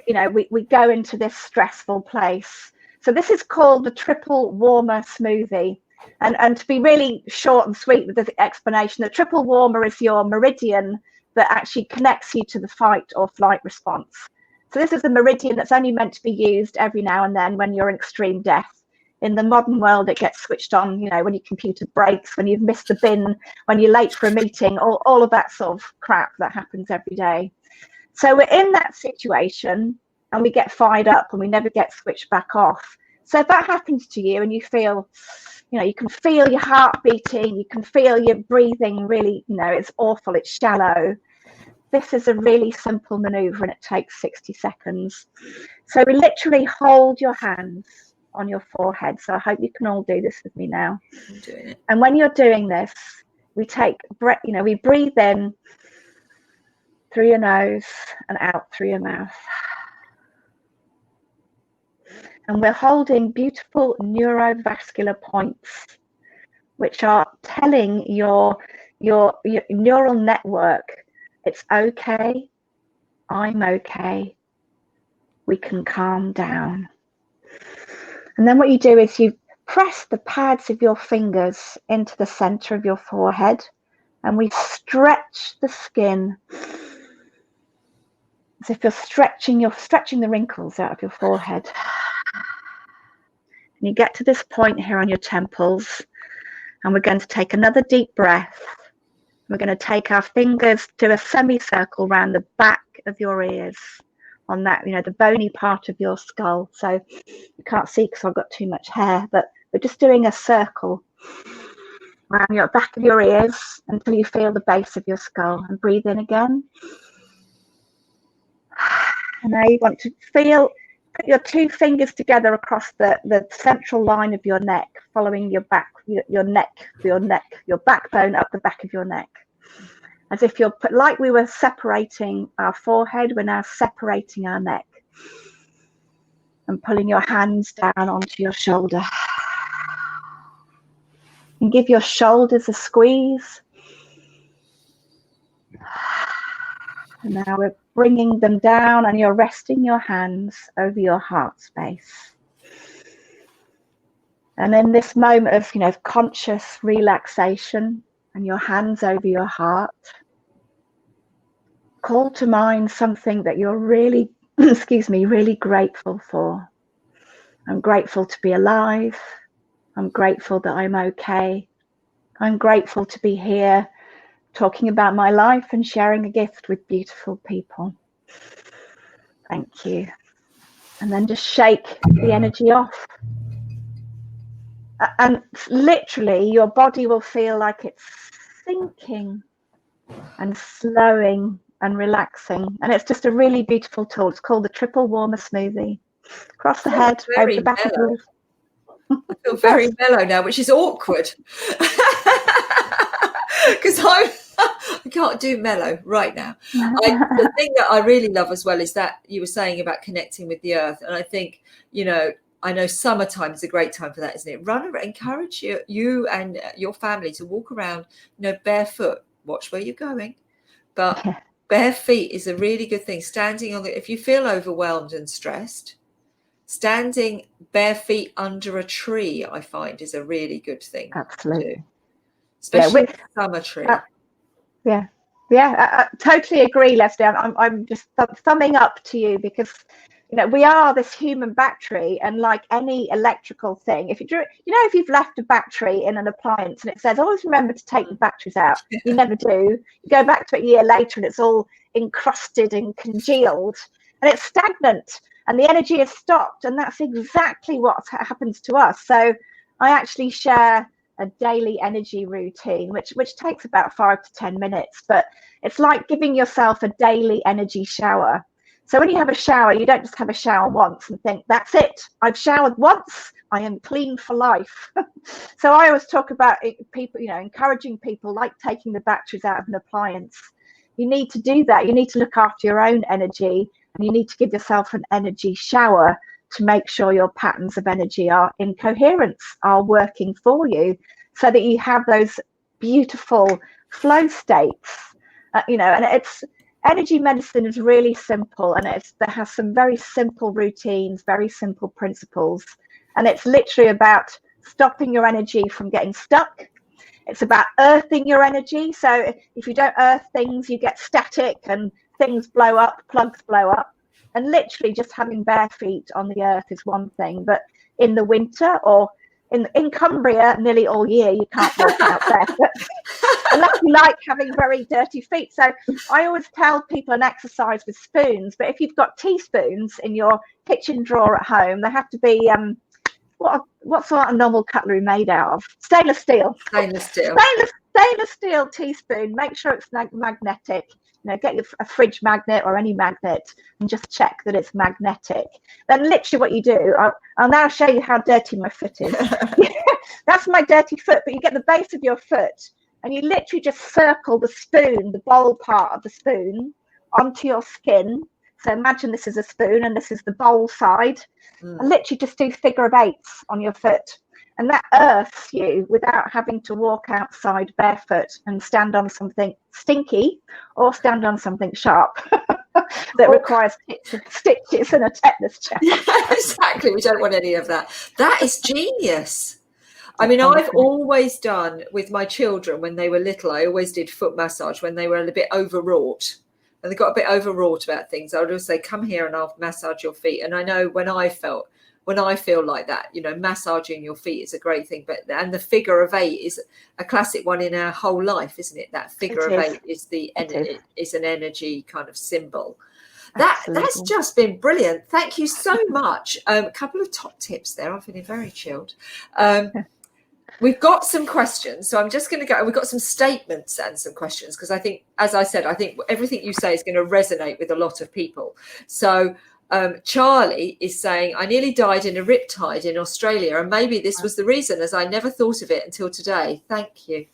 we go into this stressful place. So this is called the triple warmer smoothie. And to be really short and sweet with the explanation, the triple warmer is your meridian that actually connects you to the fight or flight response. So this is a meridian that's only meant to be used every now and then when you're in extreme death. In the modern world, it gets switched on, when your computer breaks, when you've missed the bin, when you're late for a meeting, all of that sort of crap that happens every day. So we're in that situation and we get fired up and we never get switched back off. So if that happens to you and you feel you can feel your heart beating, you can feel your breathing really, it's awful, it's shallow. This is a really simple maneuver and it takes 60 seconds. So we literally hold your hands on your forehead. So I hope you can all do this with me now. I'm doing it. And when you're doing this, we take breath, we breathe in through your nose and out through your mouth. And we're holding beautiful neurovascular points, which are telling your neural network, it's okay, I'm okay, we can calm down. And then what you do is you press the pads of your fingers into the center of your forehead, and we stretch the skin as if you're stretching the wrinkles out of your forehead. And you get to this point here on your temples, and we're going to take another deep breath. We're going to take our fingers to a semicircle around the back of your ears, on that, the bony part of your skull. So you can't see because I've got too much hair, but we're just doing a circle around your back of your ears until you feel the base of your skull. And breathe in again. And now you want to put your two fingers together across the central line of your neck, following your backbone up the back of your neck. As if like we were separating our forehead, we're now separating our neck. And pulling your hands down onto your shoulder. And give your shoulders a squeeze. And now we're bringing them down, and you're resting your hands over your heart space. And in this moment of conscious relaxation and your hands over your heart, call to mind something that you're really, really grateful for. I'm grateful to be alive. I'm grateful that I'm okay. I'm grateful to be here talking about my life and sharing a gift with beautiful people. Thank you. And then just shake the energy off. And literally your body will feel like it's sinking and slowing and relaxing. And it's just a really beautiful tool. It's called the Triple Warmer Smoothie. Across the head, over the back of the... I feel very mellow now, which is awkward. Because I can't do mellow right now. The thing that I really love as well is that you were saying about connecting with the earth. And I think, I know summertime is a great time for that, isn't it? Encourage you and your family to walk around, barefoot. Watch where you're going. But bare feet is a really good thing. Standing if you feel overwhelmed and stressed, standing bare feet under a tree, I find, is a really good thing. Absolutely. To do. Especially a summer tree. I totally agree, Leslie. I'm just thumbing up to you because, we are this human battery, and like any electrical thing, if you've left a battery in an appliance and it says, always remember to take the batteries out, you never do. You go back to it a year later and it's all encrusted and congealed and it's stagnant and the energy has stopped, and that's exactly what happens to us. So I actually share a daily energy routine, which takes about 5 to 10 minutes, but it's like giving yourself a daily energy shower. So when you have a shower, you don't just have a shower once and think, that's it, I've showered once, I am clean for life. So I always talk about people, encouraging people, like taking the batteries out of an appliance. You need to do that. You need to look after your own energy, and you need to give yourself an energy shower to make sure your patterns of energy are in coherence, are working for you, so that you have those beautiful flow states. And it's energy medicine is really simple, and it has some very simple routines, very simple principles, and it's literally about stopping your energy from getting stuck. It's about earthing your energy. So if you don't earth things, you get static and things blow up, plugs blow up. And literally just having bare feet on the earth is one thing, but in the winter or in Cumbria nearly all year, you can't walk out barefoot unless you like having very dirty feet. So I always tell people an exercise with spoons, but if you've got teaspoons in your kitchen drawer at home, they have to be what's our normal cutlery made out of? Stainless steel. Stainless steel. Stainless steel teaspoon. Make sure it's magnetic. Get a fridge magnet or any magnet and just check that it's magnetic. Then literally what you do, I'll now show you how dirty my foot is. That's my dirty foot, but you get the base of your foot and you literally just circle the spoon, the bowl part of the spoon, onto your skin. So imagine this is a spoon and this is the bowl side. And literally just do figure of eights on your foot. And that earths you without having to walk outside barefoot and stand on something stinky or stand on something sharp that requires stitches and a tetanus check. Exactly. We don't want any of that. That is genius. I mean, I've always done with my children when they were little, I always did foot massage when they were a bit overwrought. And they got a bit overwrought about things. I would always say, come here and I'll massage your feet. And I know when I feel like that, massaging your feet is a great thing. And the figure of eight is a classic one in our whole life, isn't it? That figure of eight is an energy kind of symbol. That's just been brilliant. Thank you so much. A couple of top tips there. I'm feeling very chilled. We've got some questions, so I'm just going to go. We've got some statements and some questions because I think, as I said, I think everything you say is going to resonate with a lot of people. So Charlie is saying, I nearly died in a riptide in Australia, and maybe this was the reason, as I never thought of it until today. Thank you.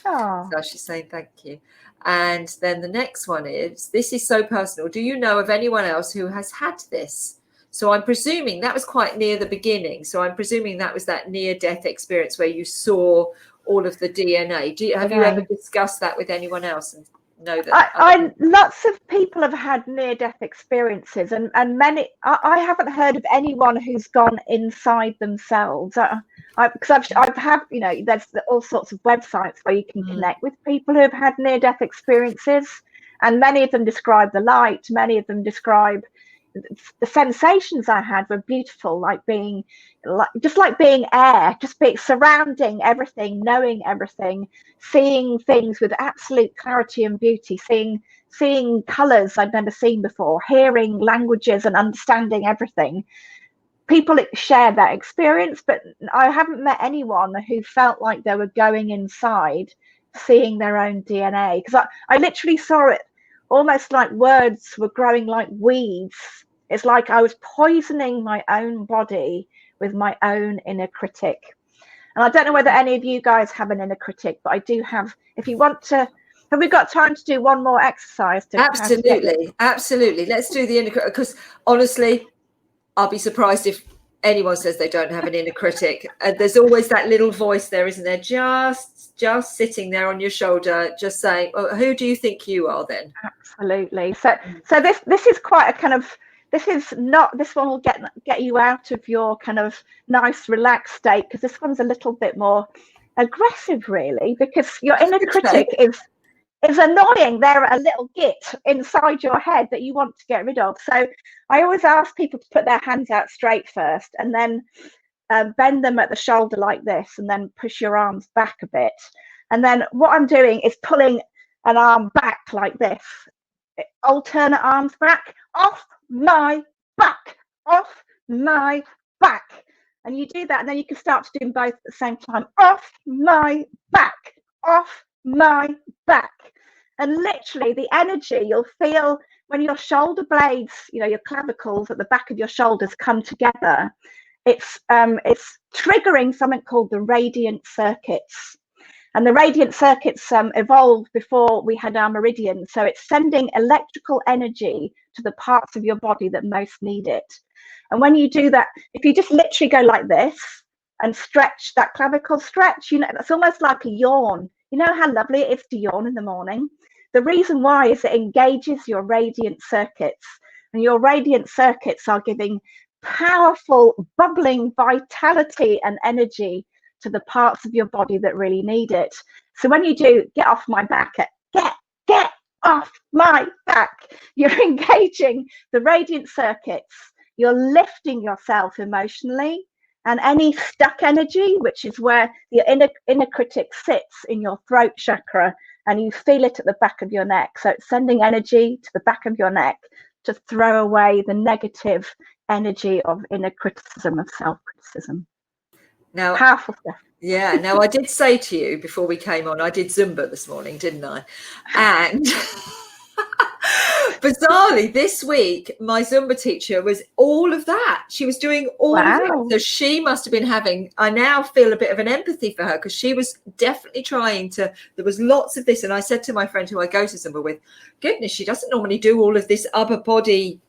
Oh. So she's saying thank you. And then the next one is, this is so personal. Do you know of anyone else who has had this? So I'm presuming that was quite near the beginning. So I'm presuming that was that near-death experience where you saw all of the DNA. Have you ever discussed that with anyone else and know that? Lots of people have had near-death experiences, and many. I haven't heard of anyone who's gone inside themselves. Because I've had, there's all sorts of websites where you can connect with people who have had near-death experiences, and many of them describe the light. Many of them describe the sensations I had were beautiful, like being air, just being surrounding everything, knowing everything, seeing things with absolute clarity and beauty, seeing colors I'd never seen before, hearing languages and understanding everything. People share that experience, but I haven't met anyone who felt like they were going inside, seeing their own DNA. Because I literally saw it almost like words were growing like weeds. It's like I was poisoning my own body with my own inner critic. And I don't know whether any of you guys have an inner critic, but I do have. If you want to, have we got time to do one more exercise? Absolutely. Let's do the inner critic, because honestly, I'll be surprised if anyone says they don't have an inner critic. There's always that little voice there, isn't there? Just sitting there on your shoulder, just saying, "Oh, who do you think you are?" Then absolutely. So this is quite a kind of. This one will get you out of your kind of nice relaxed state, because this one's a little bit more aggressive, really, because your inner critic is annoying. They're a little git inside your head that you want to get rid of. So I always ask people to put their hands out straight first, and then bend them at the shoulder like this, and then push your arms back a bit. And then what I'm doing is pulling an arm back like this, alternate arms back, off my back, off my back. And you do that, and then you can start to do them both at the same time. Off my back, off my back. And literally the energy you'll feel when your shoulder blades, your clavicles at the back of your shoulders come together, it's triggering something called the radiant circuits. And the radiant circuits evolved before we had our meridians. So it's sending electrical energy to the parts of your body that most need it. And when you do that, if you just literally go like this and stretch that clavicle stretch, that's almost like a yawn. You know how lovely it is to yawn in the morning? The reason why is it engages your radiant circuits. And your radiant circuits are giving powerful, bubbling vitality and energy to the parts of your body that really need it. So when you do get off my back, get off my back, you're engaging the radiant circuits, you're lifting yourself emotionally, and any stuck energy, which is where your inner critic sits in your throat chakra, and you feel it at the back of your neck. So it's sending energy to the back of your neck to throw away the negative energy of inner criticism, of self-criticism. Now, Powerful stuff. yeah, now I did say to you before we came on, I did Zumba this morning, didn't I? And bizarrely, this week, my Zumba teacher was all of that. She was doing all of it. So she must have been having, I now feel a bit of an empathy for her, because she was definitely trying to, there was lots of this. And I said to my friend who I go to Zumba with, goodness, she doesn't normally do all of this upper body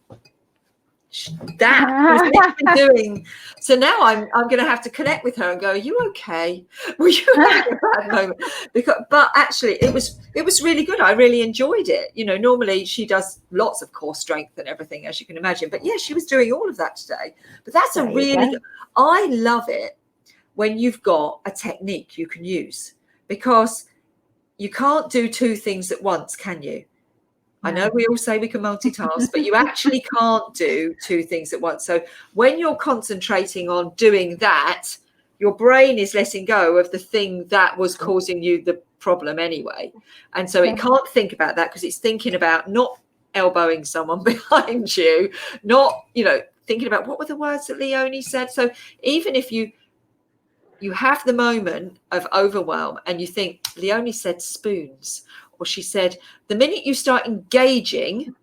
that been doing. So now I'm going to have to connect with her and go, are you okay? Were you having a bad moment? But actually it was really good. I really enjoyed it. You know, normally she does lots of core strength and everything, as you can imagine, but yeah, she was doing all of that today. But that's a really good, I love it when you've got a technique you can use, because you can't do two things at once, can you? I know we all say we can multitask, but you actually can't do two things at once. So when you're concentrating on doing that, your brain is letting go of the thing that was causing you the problem anyway. And so it can't think about that, because it's thinking about not elbowing someone behind you, not, you know, thinking about what were the words that Leonie said. So even if you have the moment of overwhelm and you think Leonie said spoons, or she said, the minute you start engaging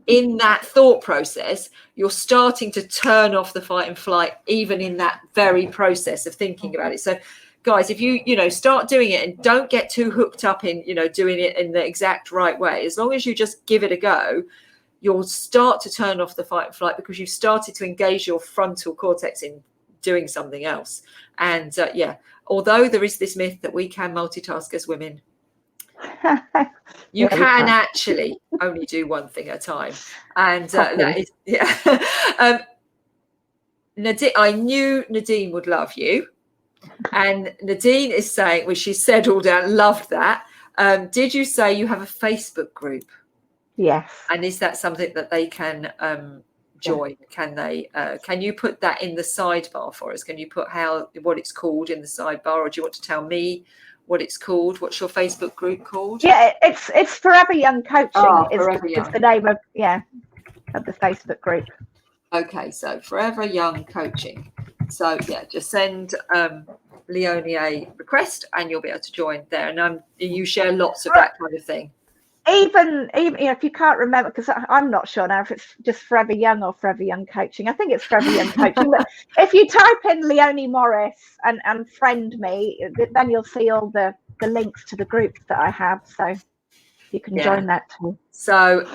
in that thought process, you're starting to turn off the fight and flight, even in that very process of thinking about it. So guys, if you start doing it and don't get too hooked up in, doing it in the exact right way, as long as you just give it a go, you'll start to turn off the fight and flight, because you've started to engage your frontal cortex in doing something else. And although there is this myth that we can multitask as women, you can actually only do one thing at a time. And that is, Nadine, I knew Nadine would love you. And Nadine is saying, which she said all down, loved that. Did you say you have a Facebook group? Yes. And is that something that they can join? Can they? Can you put that in the sidebar for us? Can you put what it's called in the sidebar, or do you want to tell me what it's called? What's your Facebook group called? Yeah, it's Forever Young Coaching. Forever Young. It's the name of the Facebook group. Okay, so Forever Young Coaching. So yeah, just send Leonie a request and you'll be able to join there. And you share lots of that kind of thing. Even if you can't remember, because I'm not sure now if it's just Forever Young or Forever Young Coaching. I think it's Forever Young Coaching. But if you type in Leonie Morris and friend me, then you'll see all the links to the groups that I have. So you can join that too. So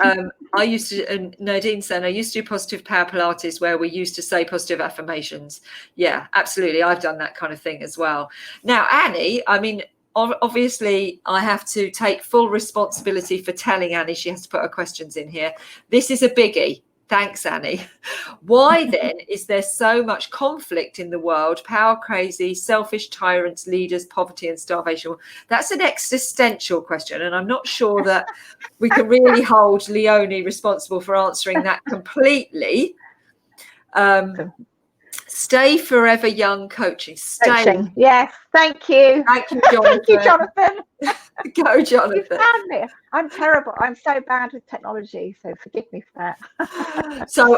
I used to, and Nadine said, I used to do positive power Pilates, where we used to say positive affirmations. Yeah, absolutely. I've done that kind of thing as well. Now, Annie, I mean, obviously I have to take full responsibility for telling Annie she has to put her questions in here. This is a biggie. Thanks, Annie. Why then is there so much conflict in the world? Power crazy, selfish tyrants, leaders, poverty and starvation. That's an existential question, and I'm not sure that we can really hold Leonie responsible for answering that completely. Stay Forever Young Coaching. Stay. Yes, thank you. Thank you, Jonathan. Thank you, Jonathan. Go, Jonathan. You found me. I'm terrible. I'm so bad with technology, so forgive me for that. So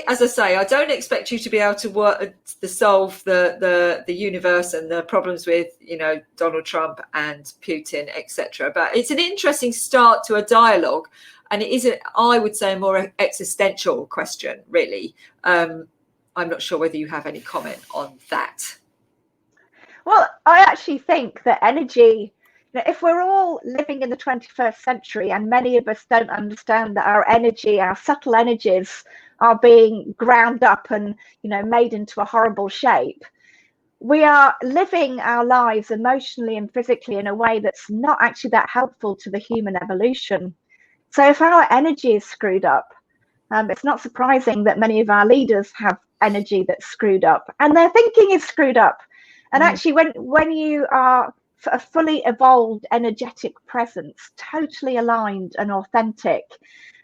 as I say, I don't expect you to be able to solve the universe and the problems with, Donald Trump and Putin, etc. But it's an interesting start to a dialogue, and it is, I would say, a more existential question, really. I'm not sure whether you have any comment on that. Well, I actually think that energy, if we're all living in the 21st century and many of us don't understand that our energy, our subtle energies are being ground up and, made into a horrible shape, we are living our lives emotionally and physically in a way that's not actually that helpful to the human evolution. So if our energy is screwed up, it's not surprising that many of our leaders have energy that's screwed up and their thinking is screwed up. And actually, when you are a fully evolved, energetic presence, totally aligned and authentic,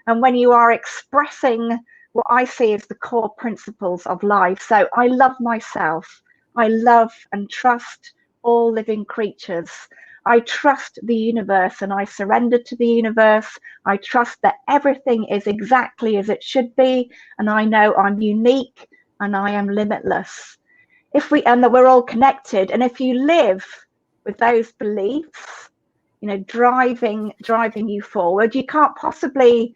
and when you are expressing what I see as the core principles of life. So I love myself. I love and trust all living creatures. I trust the universe and I surrender to the universe. I trust that everything is exactly as it should be. And I know I'm unique and I am limitless. and that we're all connected, and if you live with those beliefs, you know, driving you forward, you can't possibly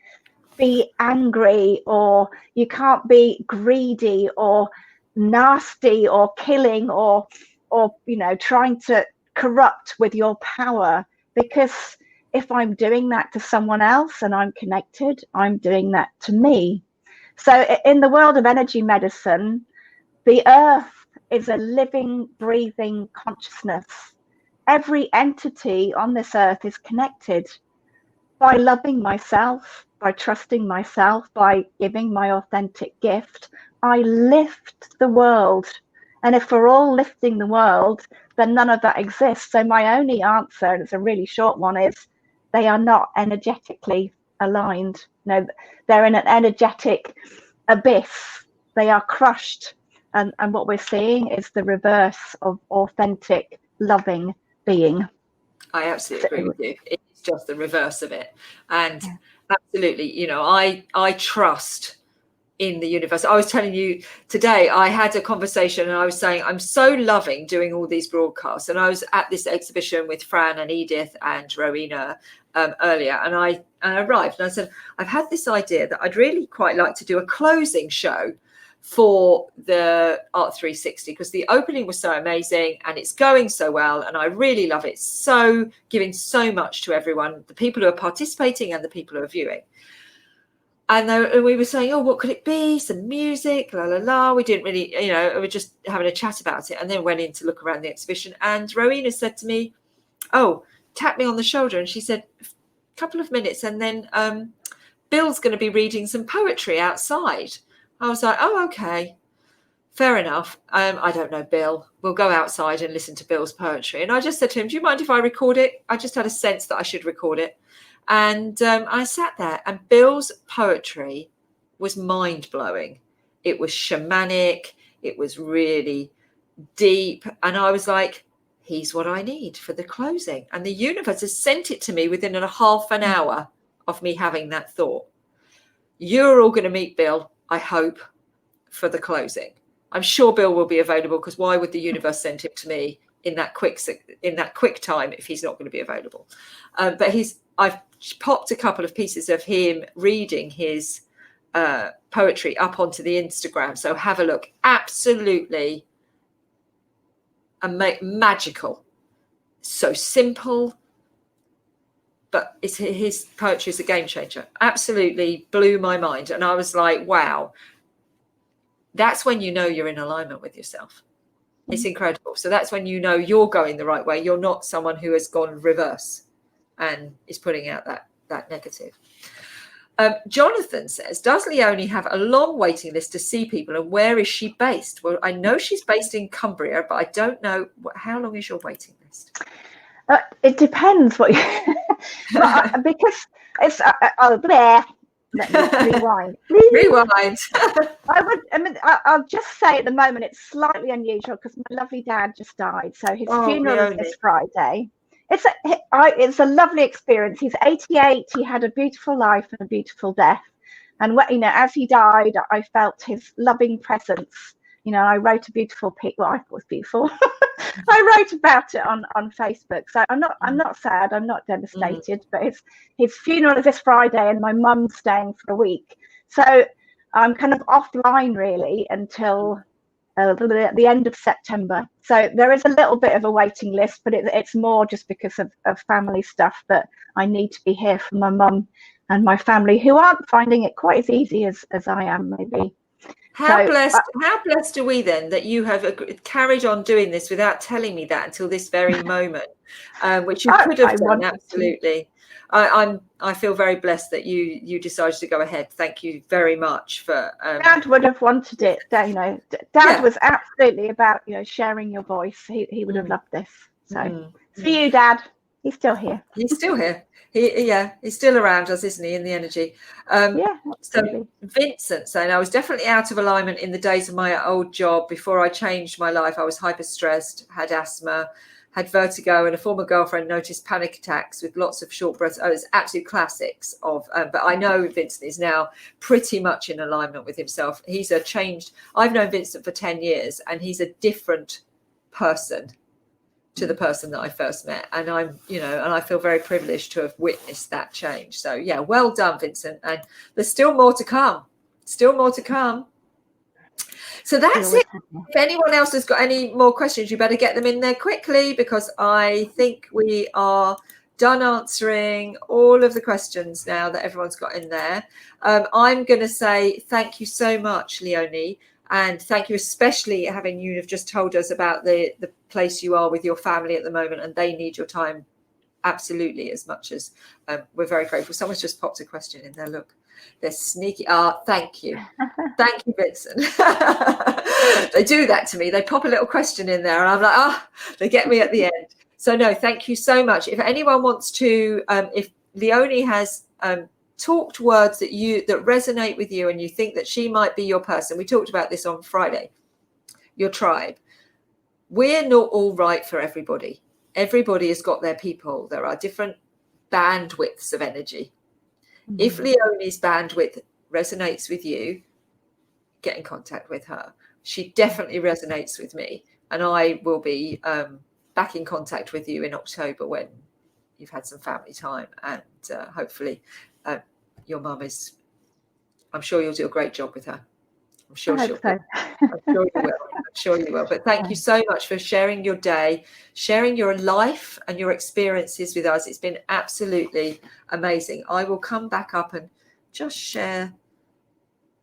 be angry, or you can't be greedy or nasty or killing or you know, trying to corrupt with your power, because if I'm doing that to someone else and I'm connected, I'm doing that to me. So in the world of energy medicine, the earth is a living, breathing consciousness. Every entity on this earth is connected. By loving myself, by trusting myself, by giving my authentic gift, I lift the world. And if we're all lifting the world, then none of that exists. So my only answer, and it's a really short one, is they are not energetically aligned. No, they're in an energetic abyss. They are crushed. And what we're seeing is the reverse of authentic, loving being. I absolutely agree with you. It's just the reverse of it. And absolutely, you know, I trust in the universe. I was telling you today, I had a conversation and I was saying, I'm so loving doing all these broadcasts. And I was at this exhibition with Fran and Edith and Rowena earlier. And I arrived and I said, I've had this idea that I'd really quite like to do a closing show for the Art360, because the opening was so amazing and it's going so well and I really love it. So giving so much to everyone, the people who are participating and the people who are viewing. And we were saying, oh, what could it be? Some music, la la la. We didn't really, you know, we were just having a chat about it, and then went in to look around the exhibition. And Rowena said to me, oh, tapped me on the shoulder, and she said, a couple of minutes, and then Bill's going to be reading some poetry outside. I was like, oh, okay, fair enough. I don't know Bill. We'll go outside and listen to Bill's poetry. And I just said to him, do you mind if I record it? I just had a sense that I should record it. And I sat there, and Bill's poetry was mind-blowing. It was shamanic. It was really deep. And I was like, he's what I need for the closing. And the universe has sent it to me within a half an hour of me having that thought. You're all going to meet Bill, I hope, for the closing. I'm sure Bill will be available, because why would the universe send it to me in that quick time if he's not going to be available? But I've popped a couple of pieces of him reading his poetry up onto the Instagram. So have a look. Absolutely magical. So simple, but his poetry is a game changer. Absolutely blew my mind. And I was like, wow, that's when you know you're in alignment with yourself. It's incredible. So that's when you know you're going the right way. You're not someone who has gone reverse and is putting out that negative. Jonathan says, does Leonie have a long waiting list to see people, and where is she based? Well, I know she's based in Cumbria, but I don't know how long is your waiting list? It depends what you because it's rewind. Rewind. I'll just say at the moment it's slightly unusual because my lovely dad just died, so his funeral is this Friday. It's a lovely experience. He's 88. He had a beautiful life and a beautiful death. And you know, as he died, I felt his loving presence. You know, I wrote a beautiful pic. Well, I thought it was beautiful. I wrote about it on Facebook. So I'm not sad. I'm not devastated. But his funeral is this Friday, and my mum's staying for a week. So I'm kind of offline really until the end of September. So there is a little bit of a waiting list, but it's more just because of family stuff that I need to be here for my mum and my family, who aren't finding it quite as easy as I am, maybe. How blessed are we then that you have carried on doing this without telling me that until this very moment, which you could have done, absolutely. I feel very blessed that you decided to go ahead. Thank you very much for. Dad would have wanted it. You know, Dad was absolutely about, you know, sharing your voice. He would have loved this. So for you, Dad, he's still here. He's still here. He's still around us, isn't he, in the energy? So Vincent saying, I was definitely out of alignment in the days of my old job. Before I changed my life, I was hyper stressed, had asthma, had vertigo, and a former girlfriend noticed panic attacks with lots of short breaths. Oh, it's absolute classics of, but I know Vincent is now pretty much in alignment with himself. He's a changed, I've known Vincent for 10 years and he's a different person to the person that I first met. And I'm, and I feel very privileged to have witnessed that change. So yeah, well done, Vincent. And there's still more to come, So that's it. If anyone else has got any more questions, you better get them in there quickly, because I think we are done answering all of the questions now that everyone's got in there. I'm going to say thank you so much, Leonie, and thank you especially having you have just told us about the place you are with your family at the moment, and they need your time absolutely as much as we're very grateful. Someone's just popped a question in there. Look. They're sneaky. Thank you. Thank you, Vincent. They do that to me. They pop a little question in there and I'm like, they get me at the end. So no, thank you so much. If anyone wants to, if Leonie has talked words that resonate with you and you think that she might be your person, we talked about this on Friday, your tribe. We're not all right for everybody. Everybody has got their people. There are different bandwidths of energy. If Leonie's bandwidth resonates with you, get in contact with her. She definitely resonates with me, and I will be back in contact with you in October when you've had some family time, and hopefully your mum is, I'm sure you'll do a great job with her. I'm sure she'll. So. I'm sure you will. I'm sure you will. But thank you so much for sharing your day, sharing your life and your experiences with us. It's been absolutely amazing. I will come back up and just share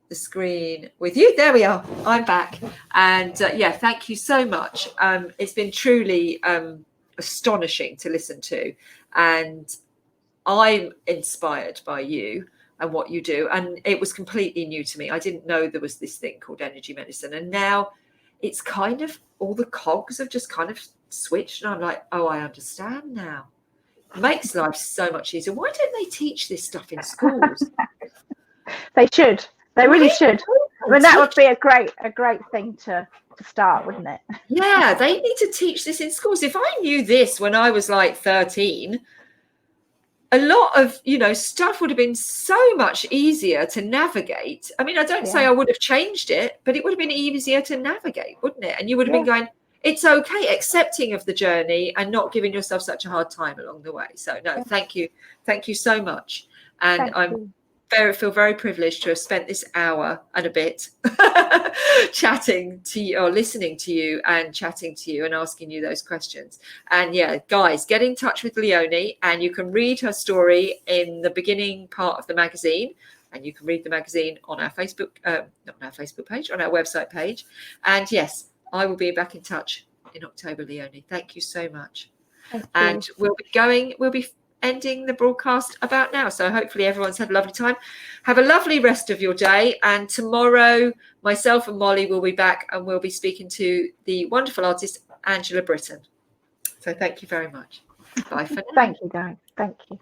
the screen with you. There we are. I'm back. And thank you so much. It's been truly astonishing to listen to. And I'm inspired by you and what you do. And it was completely new to me. I didn't know there was this thing called energy medicine. And now it's kind of, all the cogs have just kind of switched. And I'm like, I understand now. It makes life so much easier. Why don't they teach this stuff in schools? They should. They really should. I mean, that would be a great thing to start, wouldn't it? Yeah, they need to teach this in schools. If I knew this when I was like 13, a lot of, stuff would have been so much easier to navigate. I mean, I don't say I would have changed it, but it would have been easier to navigate, wouldn't it? And you would have been going, it's okay, accepting of the journey and not giving yourself such a hard time along the way. So no, thank you. Thank you so much. And feel very privileged to have spent this hour and a bit chatting to you, or listening to you and chatting to you and asking you those questions. And guys, get in touch with Leonie, and you can read her story in the beginning part of the magazine, and you can read the magazine on our Facebook, not on our Facebook page, on our website page. And yes, I will be back in touch in October, Leonie. Thank you so much. And we'll be ending the broadcast about now. So hopefully everyone's had a lovely time. Have a lovely rest of your day. And tomorrow, myself and Molly will be back, and we'll be speaking to the wonderful artist, Angela Britton. So thank you very much. Bye for now. Thank you, guys. Thank you.